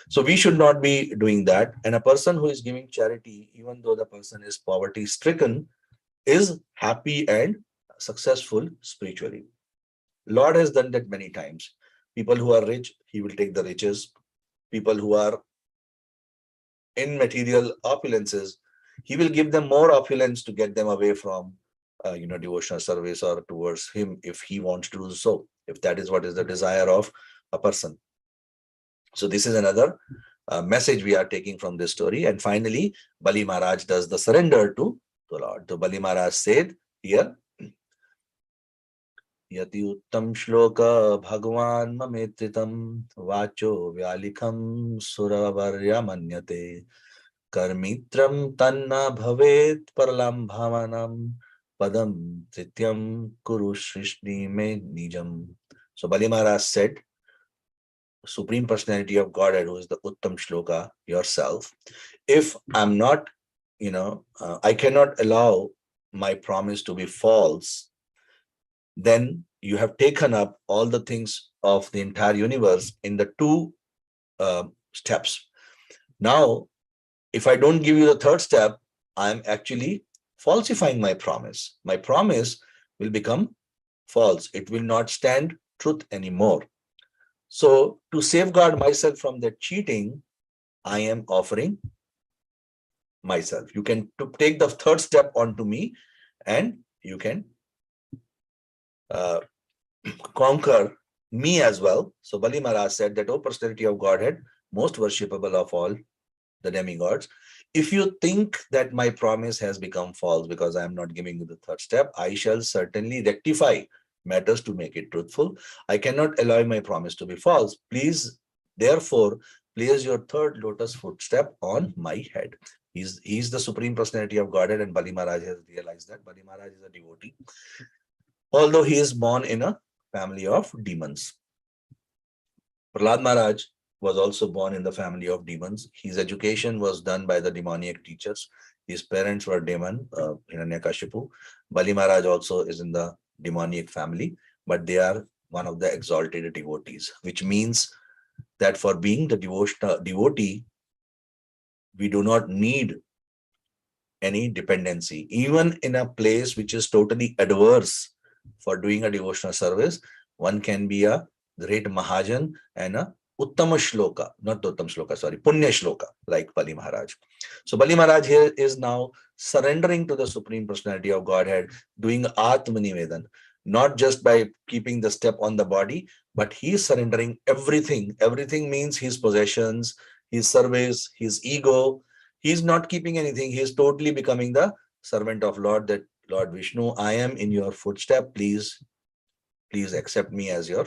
So we should not be doing that. And a person who is giving charity, even though the person is poverty stricken, is happy and successful spiritually. Lord has done that many times. People who are rich, he will take the riches. People who are in material opulences, he will give them more opulence to get them away from devotional service or towards him, if he wants to do so, if that is what is the desire of a person. So this is another message we are taking from this story. And finally, Bali Maharaj does the surrender to the Lord. So Bali Maharaj said here, Yati Uttam Shloka Bhagavan Mametritam Vacho Vyalikham Suravarya Manyate Karmitram Tanna Bhavet Paralam Bhavanam Padam Trityam Kuru Shrishni Me Nijam. So Bali Maharaj said, Supreme Personality of Godhead, who is the Uttam Shloka, yourself, if I'm not, I cannot allow my promise to be false, then you have taken up all the things of the entire universe in the two steps. Now, if I don't give you the third step, I'm actually falsifying my promise. My promise will become false. It will not stand truth anymore. So to safeguard myself from that cheating, I am offering myself. You can take the third step onto me, and you can conquer me as well. So Bali Maharaj said that, O Personality of Godhead, most worshipable of all the demigods, if you think that my promise has become false because I am not giving you the third step, I shall certainly rectify matters to make it truthful. I cannot allow my promise to be false. Please, therefore, place your third lotus footstep on my head. He's the Supreme Personality of Godhead, and Bali Maharaj has realized that. Bali Maharaj is a devotee, although he is born in a family of demons. Prahlad Maharaj was also born in the family of demons. His education was done by the demoniac teachers. His parents were demon, Hiranyakashipu. Bali Maharaj also is in the demoniac family, but they are one of the exalted devotees, which means that for being the devotee, we do not need any dependency. Even in a place which is totally adverse for doing a devotional service, one can be a great Mahajan and a Uttam Shloka, not Uttam Shloka, sorry, Punya Shloka, like Bali Maharaj. So Bali Maharaj here is now surrendering to the Supreme Personality of Godhead, doing Atmanivedan, not just by keeping the step on the body, but he is surrendering everything. Everything means his possessions, his service, his ego. He is not keeping anything. He is totally becoming the servant of Lord, that Lord Vishnu, I am in your footstep. Please accept me as your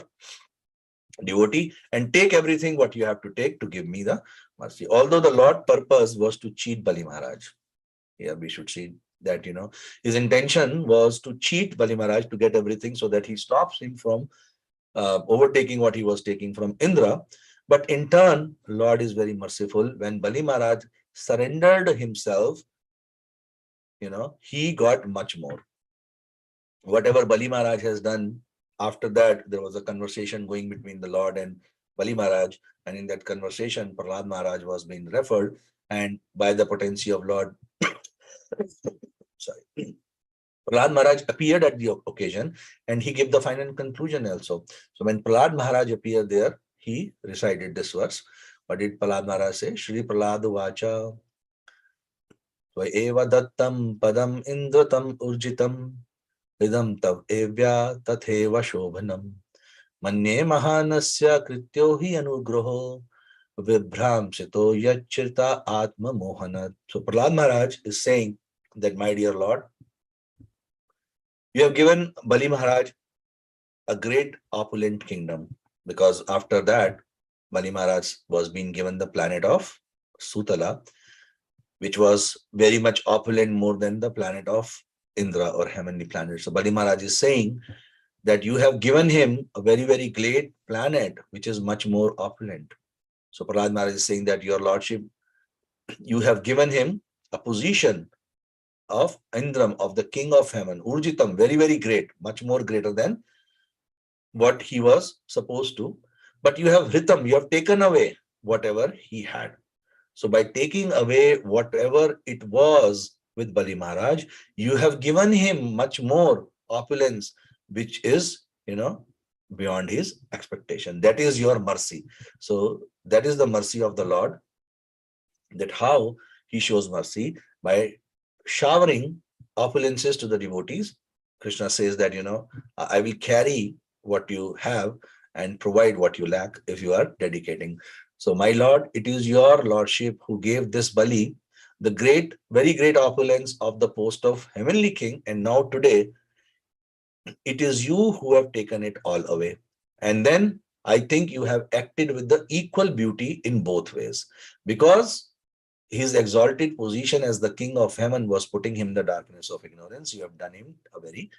devotee and take everything what you have to take to give me the mercy. Although the Lord purpose was to cheat Bali Maharaj. Yeah, we should see that, his intention was to cheat Bali Maharaj to get everything so that he stops him from overtaking what he was taking from Indra. But in turn, Lord is very merciful. When Bali Maharaj surrendered himself, he got much more. Whatever Bali Maharaj has done, after that, there was a conversation going between the Lord and Bali Maharaj. And in that conversation, Prahlad Maharaj was being referred, and by the potency of Lord, sorry, Prahlad Maharaj appeared at the occasion, and he gave the final conclusion also. So when Prahlad Maharaj appeared there, he recited this verse. What did Prahlad Maharaj say? Shri Prahlad Vacha Eva Dattam Padam Indratam Urjitam Idam Tav Evya Tatheva Shobhanam Manye Mahanasya Krityo Hi Anugroho vibhramsito yachirta atma mohana. So Prahlad Maharaj is saying that, my dear Lord, you have given Bali Maharaj a great opulent kingdom, because after that, Bali Maharaj was being given the planet of Sutala, which was very much opulent, more than the planet of Indra or heavenly planet. So Bali Maharaj is saying that you have given him a very, very great planet, which is much more opulent. So Prahlad Maharaj is saying that, your lordship, you have given him a position of Indram, of the king of heaven, Urjitam, very, very great, much more greater than what he was supposed to. But you have Hritam, you have taken away whatever he had. So by taking away whatever it was with Bali Maharaj, you have given him much more opulence, which is, beyond his expectation. That is your mercy. So that is the mercy of the Lord, that how he shows mercy by showering opulences to the devotees. Krishna says that, I will carry what you have and provide what you lack if you are dedicating. So my Lord, it is your lordship who gave this Bali the great, very great opulence of the post of heavenly king, and now today it is you who have taken it all away. And then I think you have acted with the equal beauty in both ways, because his exalted position as the king of heaven was putting him in the darkness of ignorance. You have done him a very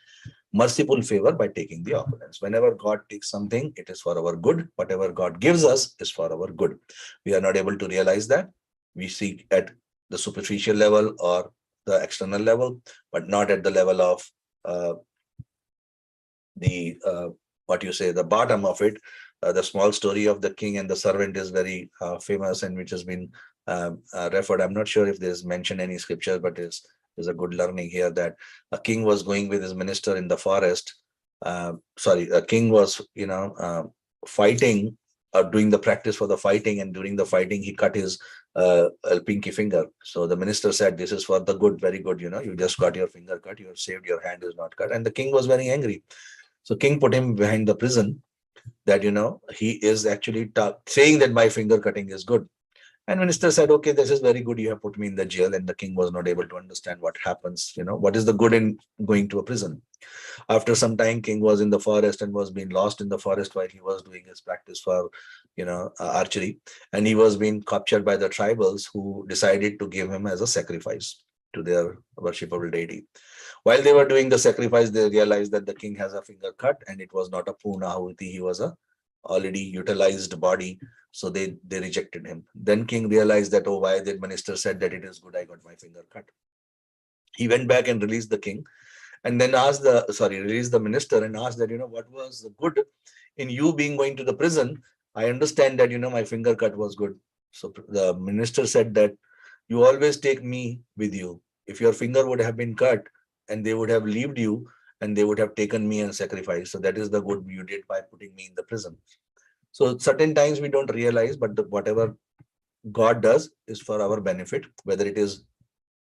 merciful favor by taking the opulence. Whenever God takes something, it is for our good. Whatever God gives us is for our good. We are not able to realize that. We see at the superficial level or the external level, but not at the level of the bottom of it. The small story of the king and the servant is very famous, and which has been referred. I'm not sure if there's mentioned any scripture, but there's a good learning here that a king was going with his minister in the forest. A king was, fighting or doing the practice for the fighting, and during the fighting he cut his pinky finger. So the minister said, this is for the good, very good, you just got your finger cut, you have saved, your hand is not cut. And the king was very angry. So king put him behind the prison, that, he is actually saying that my finger cutting is good. And minister said, okay, this is very good, you have put me in the jail. And the king was not able to understand what happens, what is the good in going to a prison. After some time, king was in the forest and was being lost in the forest while he was doing his practice for, archery. And he was being captured by the tribals, who decided to give him as a sacrifice to their worshipable deity. While they were doing the sacrifice, they realized that the king has a finger cut, and it was not a Purna Ahuti. He was a already utilized body. So they rejected him. Then king realized that, oh, why the minister said that it is good, I got my finger cut. He went back and released the king, and then released the minister and asked that, what was the good in you being going to the prison? I understand that, my finger cut was good. So the minister said that, you always take me with you. If your finger would have been cut, and they would have leaved you, and they would have taken me and sacrificed. So that is the good you did by putting me in the prison. So certain times we don't realize, but whatever God does is for our benefit, whether it is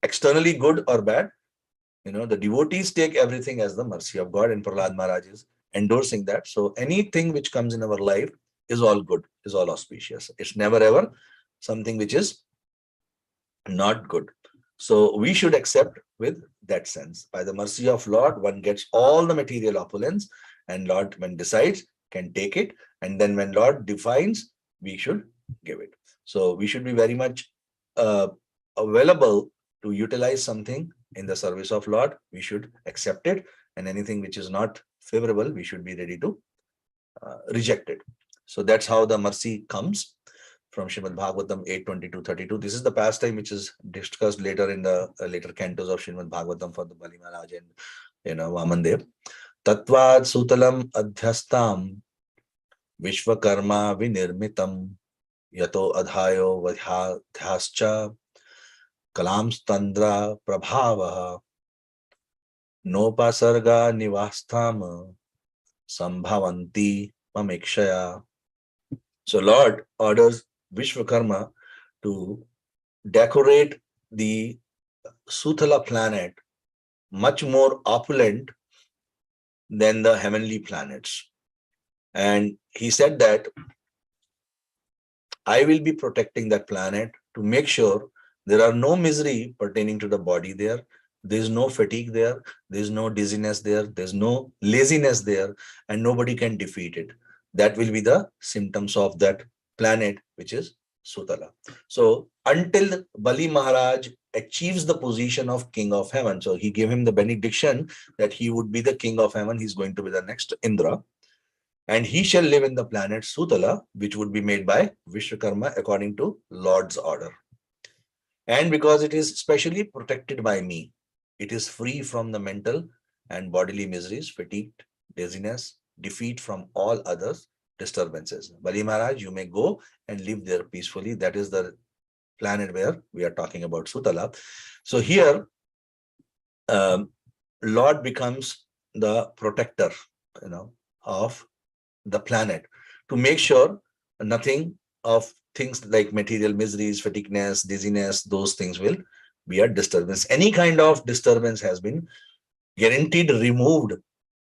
externally good or bad. The devotees take everything as the mercy of God, and Prahlad Maharaj is endorsing that. So anything which comes in our life is all good, is all auspicious. It's never ever something which is not good. So we should accept with that sense. By the mercy of Lord, one gets all the material opulence, and Lord, when decides, can take it. And then when Lord defines, we should give it. So we should be very much available to utilize something in the service of Lord. We should accept it, and anything which is not favorable, we should be ready to reject it. So that's how the mercy comes from Srimad Bhagavatam 8.22.32. This is the pastime which is discussed later in the later cantos of Srimad Bhagavatam for the Bali Maharaj and Vamandev. Tatvad sutalam adhyastam vishvakarma vinirmitam yato adhayo vadhyascha kalamstandra prabhavaha nopasarga nivastham sambhavanti mamikshaya. So Lord orders Vishvakarma to decorate the Sutala planet much more opulent than the heavenly planets. And he said that I will be protecting that planet to make sure there are no misery pertaining to the body there. There's no fatigue there. There's no dizziness there. There's no laziness there, and nobody can defeat it. That will be the symptoms of that planet, which is Sutala. So until Bali Maharaj achieves the position of king of heaven, so he gave him the benediction that he would be the king of heaven. He's going to be the next Indra. And he shall live in the planet Sutala, which would be made by Vishwakarma according to Lord's order. And because it is specially protected by me, it is free from the mental and bodily miseries, fatigue, dizziness, defeat from all other disturbances. Bali Maharaj, you may go and live there peacefully. That is the planet where we are talking about Sutala. So here, Lord becomes the protector, of the planet to make sure nothing of things like material miseries, fatigueness, dizziness, those things will be a disturbance. Any kind of disturbance has been guaranteed removed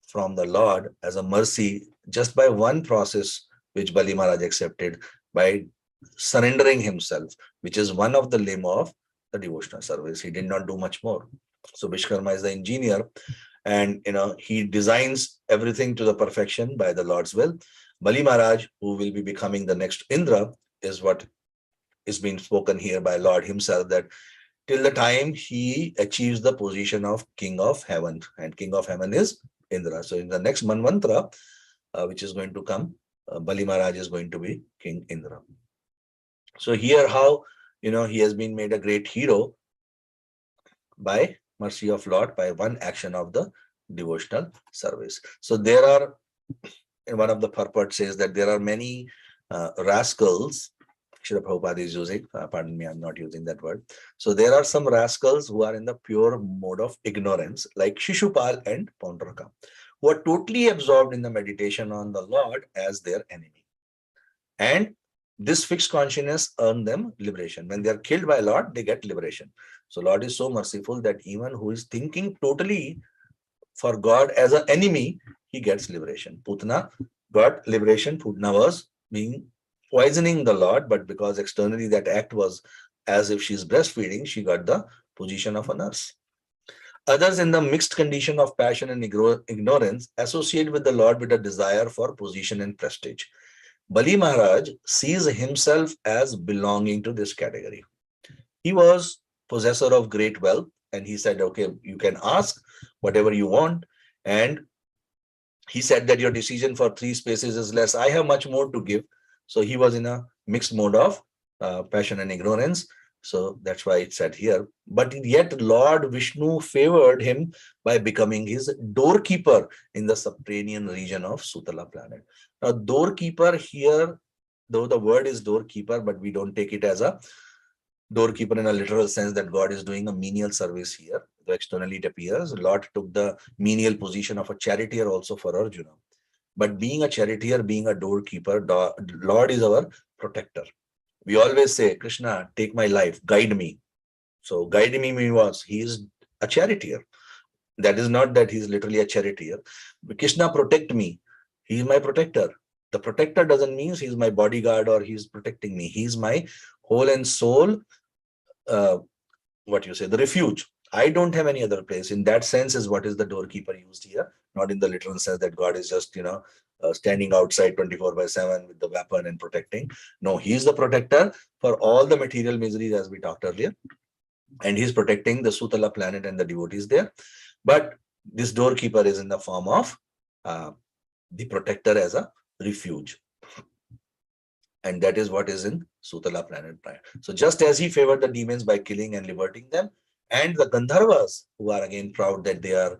from the Lord as a mercy just by one process which Bali Maharaj accepted by surrendering himself, which is one of the limb of the devotional service. He did not do much more. So Vishwakarma is the engineer, and he designs everything to the perfection by the Lord's will. Bali Maharaj, who will be becoming the next Indra, is what is being spoken here by Lord himself, that till the time he achieves the position of king of heaven, and king of heaven is Indra. So in the next Manvantara, which is going to come, Bali Maharaj is going to be King Indra. So here how he has been made a great hero by mercy of Lord, by one action of the devotional service. So there are, one of the purport says that there are many rascals. Srila Prabhupada is using, pardon me, I'm not using that word. So there are some rascals who are in the pure mode of ignorance, like Shishupal and Paundraka, who are totally absorbed in the meditation on the Lord as their enemy. And this fixed consciousness earned them liberation. When they are killed by Lord, they get liberation. So Lord is so merciful that even who is thinking totally for God as an enemy, he gets liberation. Putana got liberation. Putana was poisoning the Lord, but because externally that act was as if she's breastfeeding, she got the position of a nurse. Others in the mixed condition of passion and ignorance associate with the Lord with a desire for position and prestige. Bali Maharaj sees himself as belonging to this category. He was possessor of great wealth, and he said, okay, you can ask whatever you want. And he said that your decision for 3 spaces is less. I have much more to give. So he was in a mixed mode of passion and ignorance. So that's why it said here. But yet Lord Vishnu favored him by becoming his doorkeeper in the subterranean region of Sutala planet. Now, doorkeeper here, though the word is doorkeeper, but we don't take it as a doorkeeper in a literal sense that God is doing a menial service here. Though externally it appears, Lord took the menial position of a charioteer also for Arjuna. But being a charioteer, being a doorkeeper, Lord is our protector. We always say, Krishna, take my life, guide me. So guide me means he is a charioteer. That is not that he is literally a charioteer. Krishna, protect me. He is my protector. The protector doesn't mean he's my bodyguard or he's protecting me. He's my whole and soul, the refuge. I don't have any other place. In that sense is what is the doorkeeper used here, not in the literal sense that God is just, standing outside 24/7 with the weapon and protecting. No, he is the protector for all the material miseries as we talked earlier. And he's protecting the Sutala planet and the devotees there. But this doorkeeper is in the form of the protector as a refuge. And that is what is in Sutala planet. So just as he favored the demons by killing and liberating them, and the Gandharvas, who are again proud that they are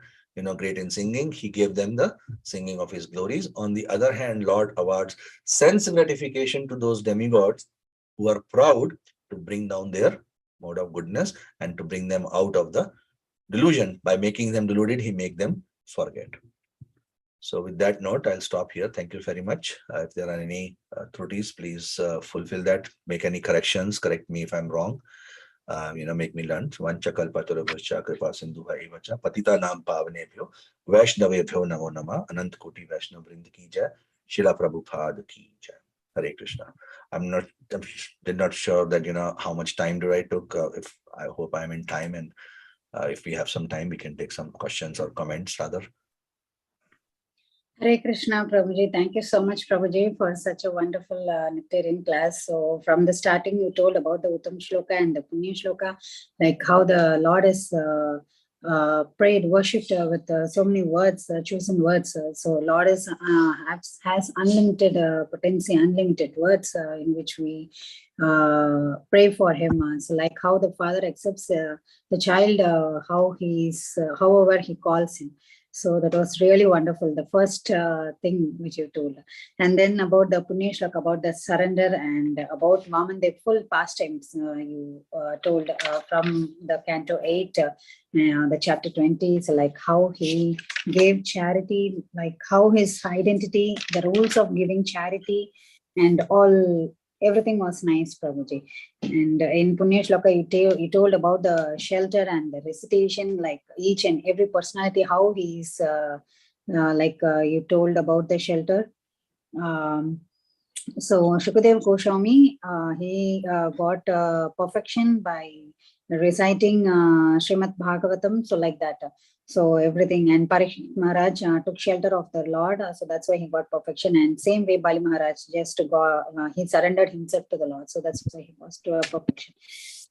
great in singing, he gave them the singing of his glories. On the other hand, Lord awards sense gratification to those demigods who are proud to bring down their mode of goodness and to bring them out of the delusion. By making them deluded, he make them forget. So with that note, I'll stop here. Thank you very much. If there are any trutis, please fulfill that. Make any corrections. Correct me if I'm wrong. Make me learn. Vanchakal paturabhascha kripa sindhuha evacha patita nam pavanebhyo vaishnavebhyo namo nama anant koti vaishnav vrind ki jai. Srila Prabhupada ki jai. Hare Krishna. Did not sure that how much time I took. If I hope I'm in time, and if we have some time, we can take some questions or comments rather. Hare Krishna, Prabhuji. Thank you so much, Prabhuji, for such a wonderful nectarian class. So from the starting, you told about the Uttam Shloka and the Punya Shloka, like how the Lord is prayed, worshipped with so many words, chosen words. So Lord is has unlimited potency, unlimited words in which we pray for him. So like how the father accepts the child, how he's, however he calls him. So that was really wonderful, the first thing which you told. And then about the Punya Shlok, about the surrender, and about Vaman, the full pastimes you told from the Canto 8, the chapter 20, so like how he gave charity, like how his identity, the rules of giving charity and all, everything was nice, Prabhuji. And in Punya Shloka, you told about the shelter and the recitation, like each and every personality, how he's you told about the shelter. So Shukadev Goswami, he got perfection by reciting Srimad Bhagavatam, so like that. So everything, and Parikshit Maharaj took shelter of the Lord, so that's why he got perfection. And same way Bali Maharaj just got, he surrendered himself to the Lord, so that's why he was to perfection.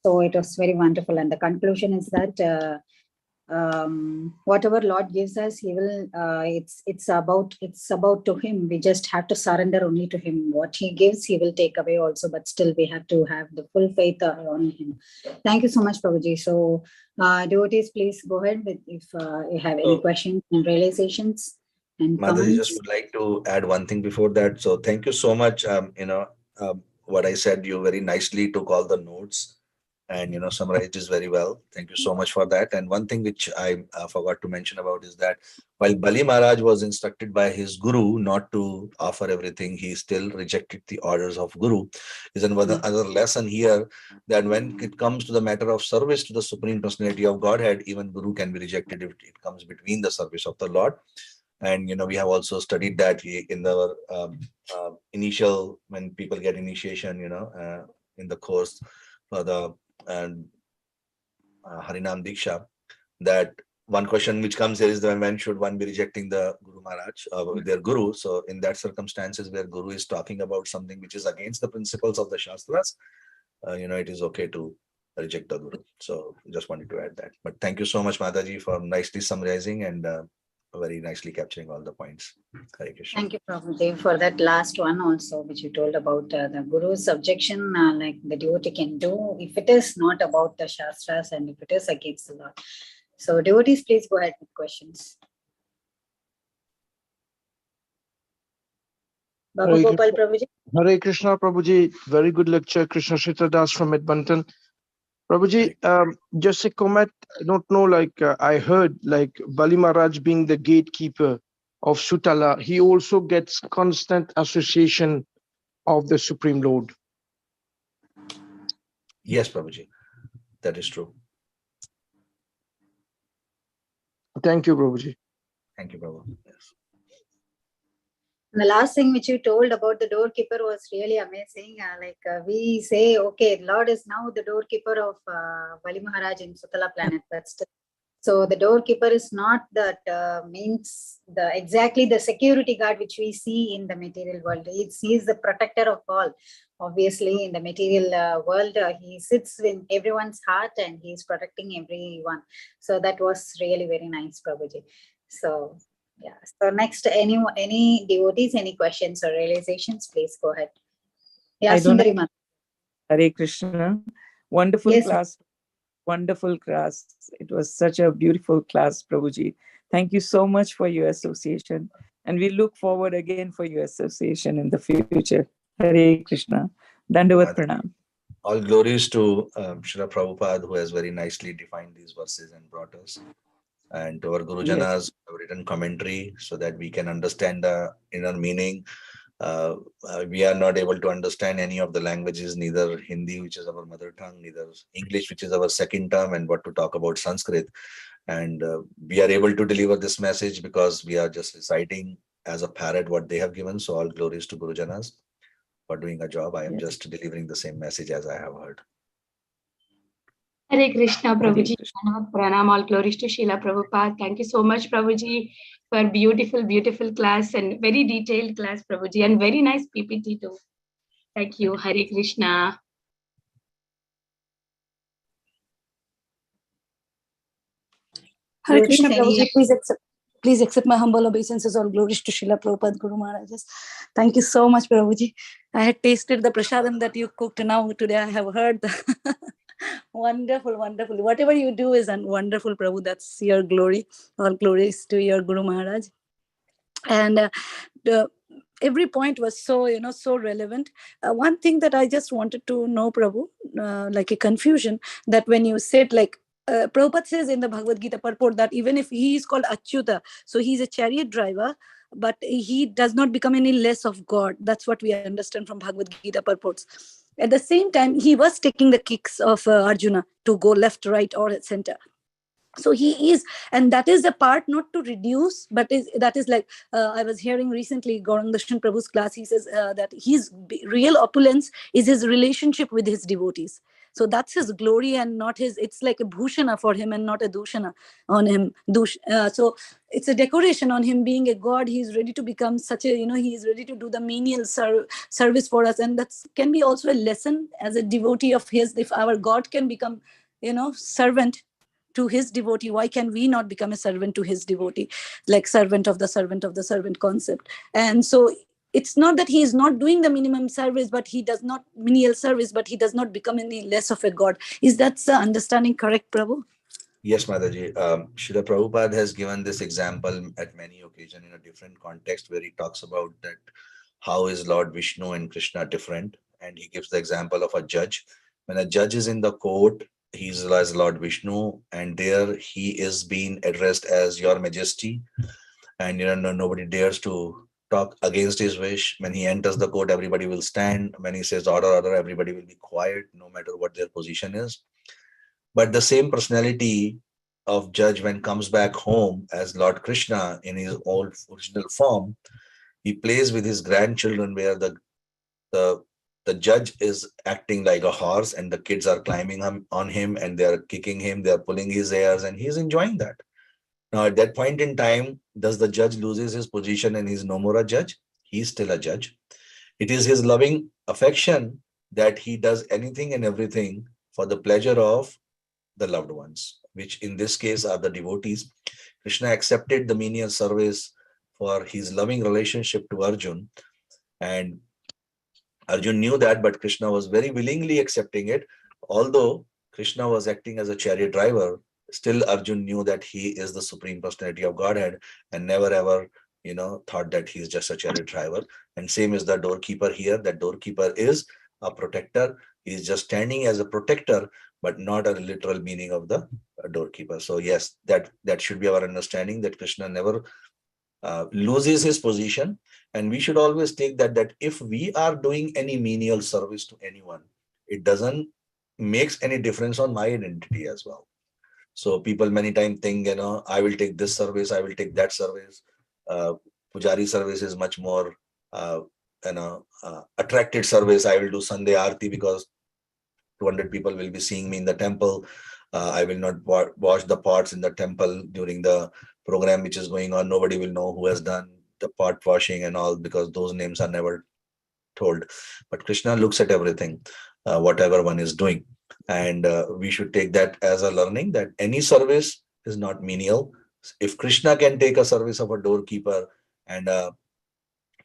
So it was very wonderful. And the conclusion is that whatever Lord gives us, he will, it's about to him. We just have to surrender only to him. What he gives, he will take away also, but still we have to have the full faith on him. Thank you so much, Prabhuji. So devotees, please go ahead with if you have any questions and realizations and Mataji, comments. just would like to add one thing before that. So thank you so much. What I said, you very nicely took all the notes and summarized this very well. Thank you so much for that. And one thing which I forgot to mention about is that while Bali Maharaj was instructed by his guru not to offer everything, he still rejected the orders of guru. Is another lesson here, that when it comes to the matter of service to the Supreme Personality of Godhead, even guru can be rejected if it comes between the service of the Lord. And we have also studied that in the initial, when people get initiation, in the course for the Harinam Diksha, that one question which comes here is that when should one be rejecting the Guru Maharaj, their Guru? So in that circumstances where Guru is talking about something which is against the principles of the Shastras, it is okay to reject the Guru. So just wanted to add that. But thank you so much, Mataji, for nicely summarizing and very nicely capturing all the points. Hare Krishna. Thank you, Prabhuji, for that last one also, which you told about the Guru's subjection, like the devotee can do if it is not about the Shastras and if it is against the Lord. So devotees, please go ahead with questions. Babu Gopal Prabhuji. Hare Krishna, Prabhuji. Very good lecture. Krishna Shitra Das from Edmonton. Prabhuji, just a comment. I don't know, I heard, Bali Maharaj being the gatekeeper of Sutala, he also gets constant association of the Supreme Lord. Yes, Prabhuji. That is true. Thank you, Prabhuji. Thank you, Prabhu. Yes. The last thing which you told about the doorkeeper was really amazing. We say, okay, Lord is now the doorkeeper of Bali Maharaj in Sutala planet, but still. So the doorkeeper is not that means exactly the security guard which we see in the material world. He is the protector of all. Obviously, in the material world, he sits in everyone's heart and he is protecting everyone. So that was really very nice, Prabhuji. So yeah. So next, any devotees, any questions or realizations, please go ahead. Yeah, Sundari Mata. Hare Krishna. Wonderful class. Wonderful class. It was such a beautiful class, Prabhuji. Thank you so much for your association. And we look forward again for your association in the future. Hare Krishna. Dandavat Pranam. All glories to Srila Prabhupada, who has very nicely defined these verses and brought us. And to our Gurujanas, have written commentary so that we can understand the inner meaning. We are not able to understand any of the languages, neither Hindi, which is our mother tongue, neither English, which is our second term, and what to talk about Sanskrit. And we are able to deliver this message because we are just reciting as a parrot what they have given. So all glories to Gurujanas. for doing a job. I am Yes. just delivering the same message as I have heard. Hare Krishna, Prabhuji. Krishna. Pranam, all glories to Srila Prabhupada. Thank you so much, Prabhuji, for beautiful, beautiful class and very detailed class, Prabhuji, and very nice PPT too. Thank you. Hare Krishna. Hare Guru Krishna, Shri. Prabhuji, please accept my humble obeisances. All glories to Srila Prabhupada Guru Maharajas. Thank you so much, Prabhuji. I had tasted the prasadam that you cooked. Now today I have heard the wonderful, wonderful. Whatever you do is wonderful, Prabhu. That's your glory. All glories to your Guru Maharaj. And every point was so, so relevant. One thing that I just wanted to know, Prabhu, like a confusion, that when you said like, Prabhupada says in the Bhagavad Gita purport that even if he is called Achyuta, so he's a chariot driver, but he does not become any less of God. That's what we understand from Bhagavad Gita purports. At the same time, he was taking the kicks of Arjuna to go left, right, or center. So he is, and that is the part not to reduce, but that is like I was hearing recently Gaurang Darshan Prabhu's class. He says that his real opulence is his relationship with his devotees. So that's his glory and not his, it's like a bhushana for him and not a dushana on him. So it's a decoration on him being a god. He's ready to become such a, he is ready to do the menial service for us. And that can be also a lesson as a devotee of his. If our God can become, servant to his devotee, why can we not become a servant to his devotee, like servant of the servant concept? And so it's not that he is not doing the minimum service, but he does not menial service, but he does not become any less of a god. Is that the understanding correct, Prabhu? Yes, Mataji. Srila Prabhupada has given this example at many occasions in a different context where he talks about that how is Lord Vishnu and Krishna different. And he gives the example of a judge. When a judge is in the court, he's as Lord Vishnu, and there he is being addressed as Your Majesty. And nobody dares to talk against his wish. When he enters the court, everybody will stand. When he says order, order, everybody will be quiet, no matter what their position is. But the same personality of judge, when comes back home as Lord Krishna in his old original form, he plays with his grandchildren, where the judge is acting like a horse and the kids are climbing on him and they are kicking him, they are pulling his ears, and he's enjoying that. Now, at that point in time, does the judge loses his position and he's no more a judge? He's still a judge. It is his loving affection that he does anything and everything for the pleasure of the loved ones, which in this case are the devotees. Krishna accepted the menial service for his loving relationship to Arjun, and Arjun knew that, but Krishna was very willingly accepting it. Although Krishna was acting as a chariot driver, still Arjun knew that he is the supreme personality of Godhead and never ever, thought that he's just a chariot driver. And same is the doorkeeper here. That doorkeeper is a protector. He's just standing as a protector, but not a literal meaning of the doorkeeper. So yes, that should be our understanding, that Krishna never loses his position. And we should always take that if we are doing any menial service to anyone, it doesn't makes any difference on my identity as well. So people many times think, I will take this service, I will take that service. Pujari service is much more attracted service. I will do Sunday Aarti because 200 people will be seeing me in the temple. I will not wash the pots in the temple during the program which is going on. Nobody will know who has done the pot washing and all, because those names are never told. But Krishna looks at everything, whatever one is doing. And we should take that as a learning, that any service is not menial. If Krishna can take a service of a doorkeeper and a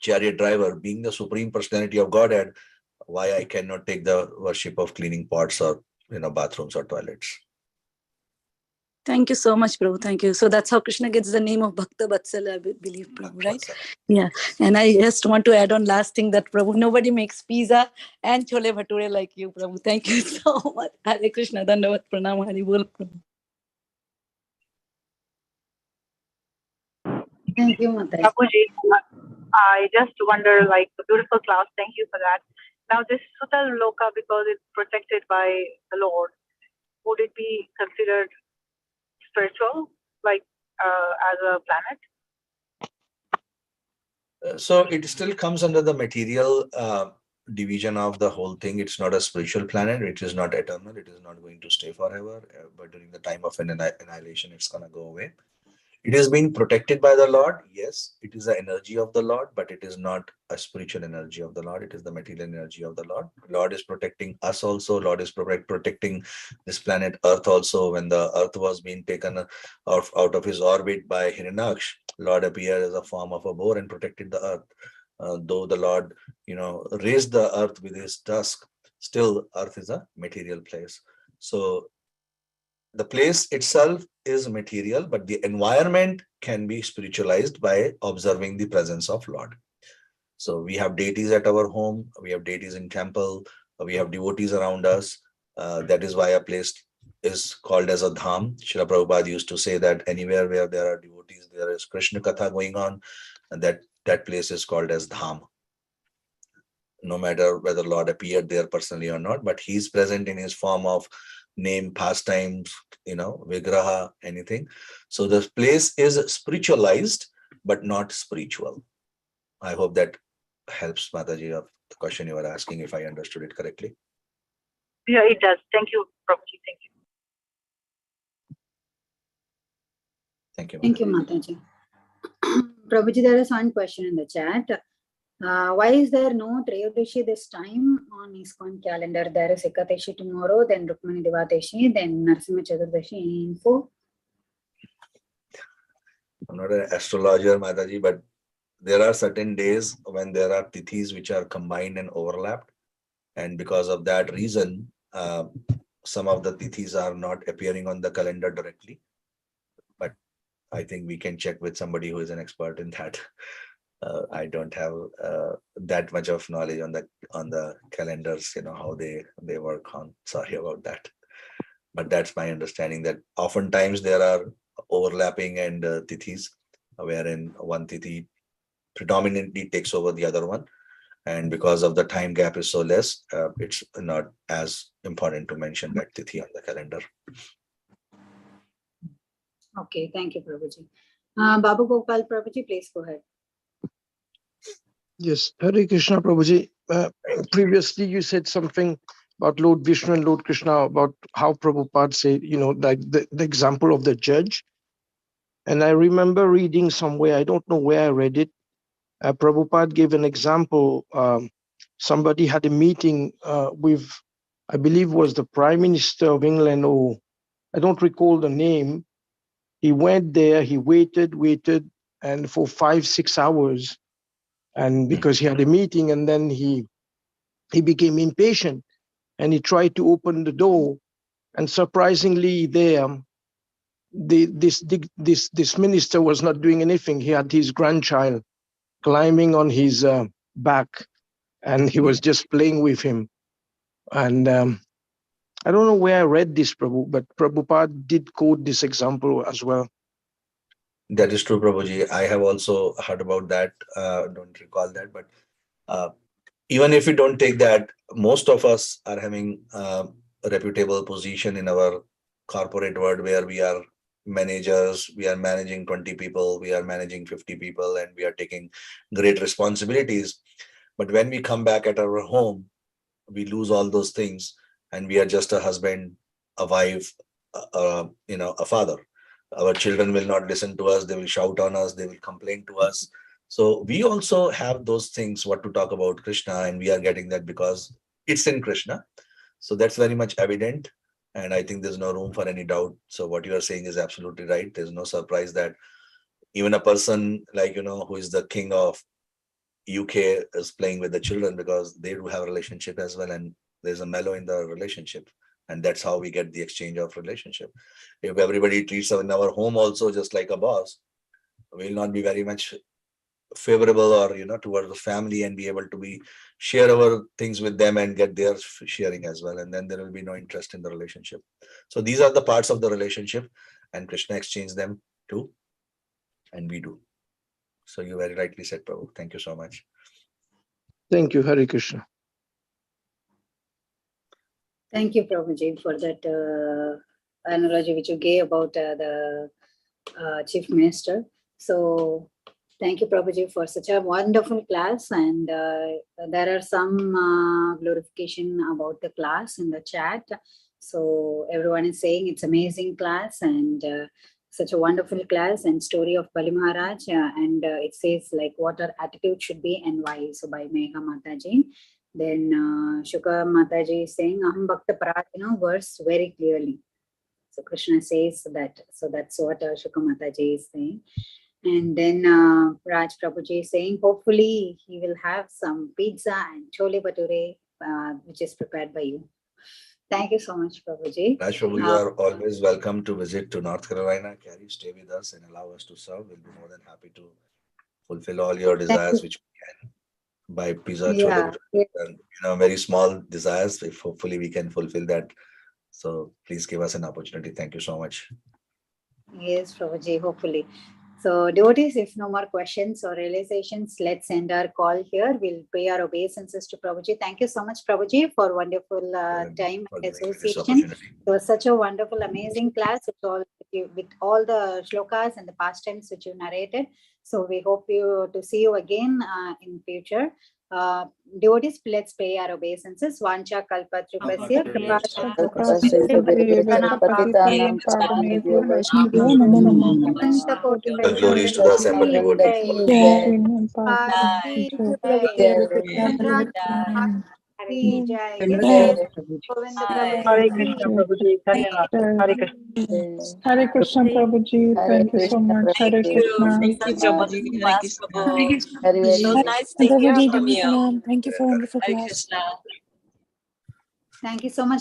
chariot driver, being the supreme personality of Godhead, why I cannot take the worship of cleaning pots or bathrooms or toilets? Thank you so much, Prabhu. Thank you. So that's how Krishna gets the name of Bhakta Vatsala, I believe, Prabhu, right? Yeah. And I just want to add on last thing that, Prabhu, nobody makes pizza and chole bhature like you, Prabhu. Thank you so much. Hare Krishna, Dandavat, Pranam, Hari Bol, Prabhu. Thank you, Mataji. Prabhuji, I just wonder, like, a beautiful class. Thank you for that. Now, this Uttam Shloka, because it's protected by the Lord, would it be considered spiritual, like as a planet? So it still comes under the material division of the whole thing. It's not a spiritual planet. It is not eternal. It is not going to stay forever. But during the time of an annihilation, it's going to go away. It is being protected by the Lord. Yes, it is the energy of the Lord, but it is not a spiritual energy of the Lord. It is the material energy of the Lord. Lord is protecting us also. Lord is protecting this planet Earth also. When the Earth was being taken out of his orbit by Hiranyaksh, Lord appeared as a form of a boar and protected the Earth. Though the Lord, raised the Earth with his tusk, still Earth is a material place. So the place itself is material, but the environment can be spiritualized by observing the presence of Lord. So we have deities at our home, we have deities in temple, we have devotees around us. That is why a place is called as a dham. Srila Prabhupada used to say that anywhere where there are devotees, there is Krishna Katha going on, and that place is called as dham. No matter whether Lord appeared there personally or not, but he's present in his form of name, pastimes, vigraha, anything. So the place is spiritualized, but not spiritual. I hope that helps, Mataji, of the question you were asking, if I understood it correctly. Yeah, it does. Thank you, Prabhuji. Thank you. Thank you, Mataji. Thank you, Mataji. Prabhuji, there is one question in the chat. Why is there no Trayodashi this time on ISKCON calendar? There is Ekadashi tomorrow, then Rukmani Devadashi, then Narasimha Chaturdashi info. I'm not an astrologer, Mataji, but there are certain days when there are tithis which are combined and overlapped. And because of that reason, some of the tithis are not appearing on the calendar directly. But I think we can check with somebody who is an expert in that. I don't have that much of knowledge on the calendars, how they work on. Sorry about that. But that's my understanding, that oftentimes there are overlapping and tithis, wherein one tithi predominantly takes over the other one. And because of the time gap is so less, it's not as important to mention that tithi on the calendar. Okay, thank you, Prabhuji. Babu Gopal Prabhuji, please go ahead. Yes, Hare Krishna Prabhuji. Previously you said something about Lord Vishnu and Lord Krishna, about how Prabhupada said, like the example of the judge. And I remember reading somewhere, I don't know where I read it, Prabhupada gave an example. Somebody had a meeting with, I believe was the Prime Minister of England, or I don't recall the name. He went there, he waited, and for 5-6 hours, and because he had a meeting, and then he became impatient, and he tried to open the door, and surprisingly there, this minister was not doing anything. He had his grandchild climbing on his back, and he was just playing with him. And I don't know where I read this, Prabhu, but Prabhupada did quote this example as well. That is true, Prabhuji. I have also heard about that. Don't recall that, but even if we don't take that, most of us are having a reputable position in our corporate world, where we are managers, we are managing 20 people, we are managing 50 people, and we are taking great responsibilities. But when we come back at our home, we lose all those things, and we are just a husband, a wife, a father. Our children will not listen to us, they will shout on us, they will complain to us. So we also have those things, what to talk about Krishna, and we are getting that because it's in Krishna. So that's very much evident, and I think there's no room for any doubt. So what you are saying is absolutely right. There's no surprise that even a person like, who is the king of UK is playing with the children, because they do have a relationship as well, and there's a mellow in the relationship, and that's how we get the exchange of relationship. If everybody treats us in our home also just like a boss, we'll not be very much favorable or towards the family, and be able to share our things with them and get their sharing as well, and then there will be no interest in the relationship. So these are the parts of the relationship, and Krishna exchanged them too, and we do. So you very rightly said, Prabhu. Thank you so much. Thank you, Hare Krishna. Thank you, Prabhuji, for that analogy which you gave about the chief minister. So Thank you, Prabhuji, for such a wonderful class. And there are some glorification about the class in the chat. So everyone is saying it's amazing class and such a wonderful class and story of Bali Maharaj. And it says like what our attitude should be and why. So by Megha Mataji. Then Shuka Mataji is saying Aham Bhakta Paradino verse very clearly. So Krishna says that. So that's what Shuka Mataji is saying. And then Raj Prabhuji is saying, hopefully he will have some pizza and chole bhature, which is prepared by you. Thank you so much, Prabhuji. Raj Prabhu, you are always welcome to visit to North Carolina. Carry, stay with us and allow us to serve. We'll be more than happy to fulfill all your desires, which we can. Buy pizza, chole bhature, and very small desires. If hopefully we can fulfill that. So please give us an opportunity. Thank you so much. Yes, Prabhuji, hopefully. So devotees, if no more questions or realizations, let's end our call here. We'll pay our obeisances to Prabhuji. Thank you so much, Prabhuji, for wonderful time and association. It was such a wonderful, amazing class with all the shlokas and the pastimes which you narrated. So we hope to see you again in future. Devotees, let's pay our obeisances. Vancha kalpatrupasya The glories to the assembled Hare Krishna Prabhuji, Hare Krishna. Hare Krishna Prabhuji, thank you so much. Hare Krishna. Thank you, Prabhuji. Hare Krishna. Hare So nice to hear from you. Thank you for wonderful Hare class. Krishna. Thank you so much.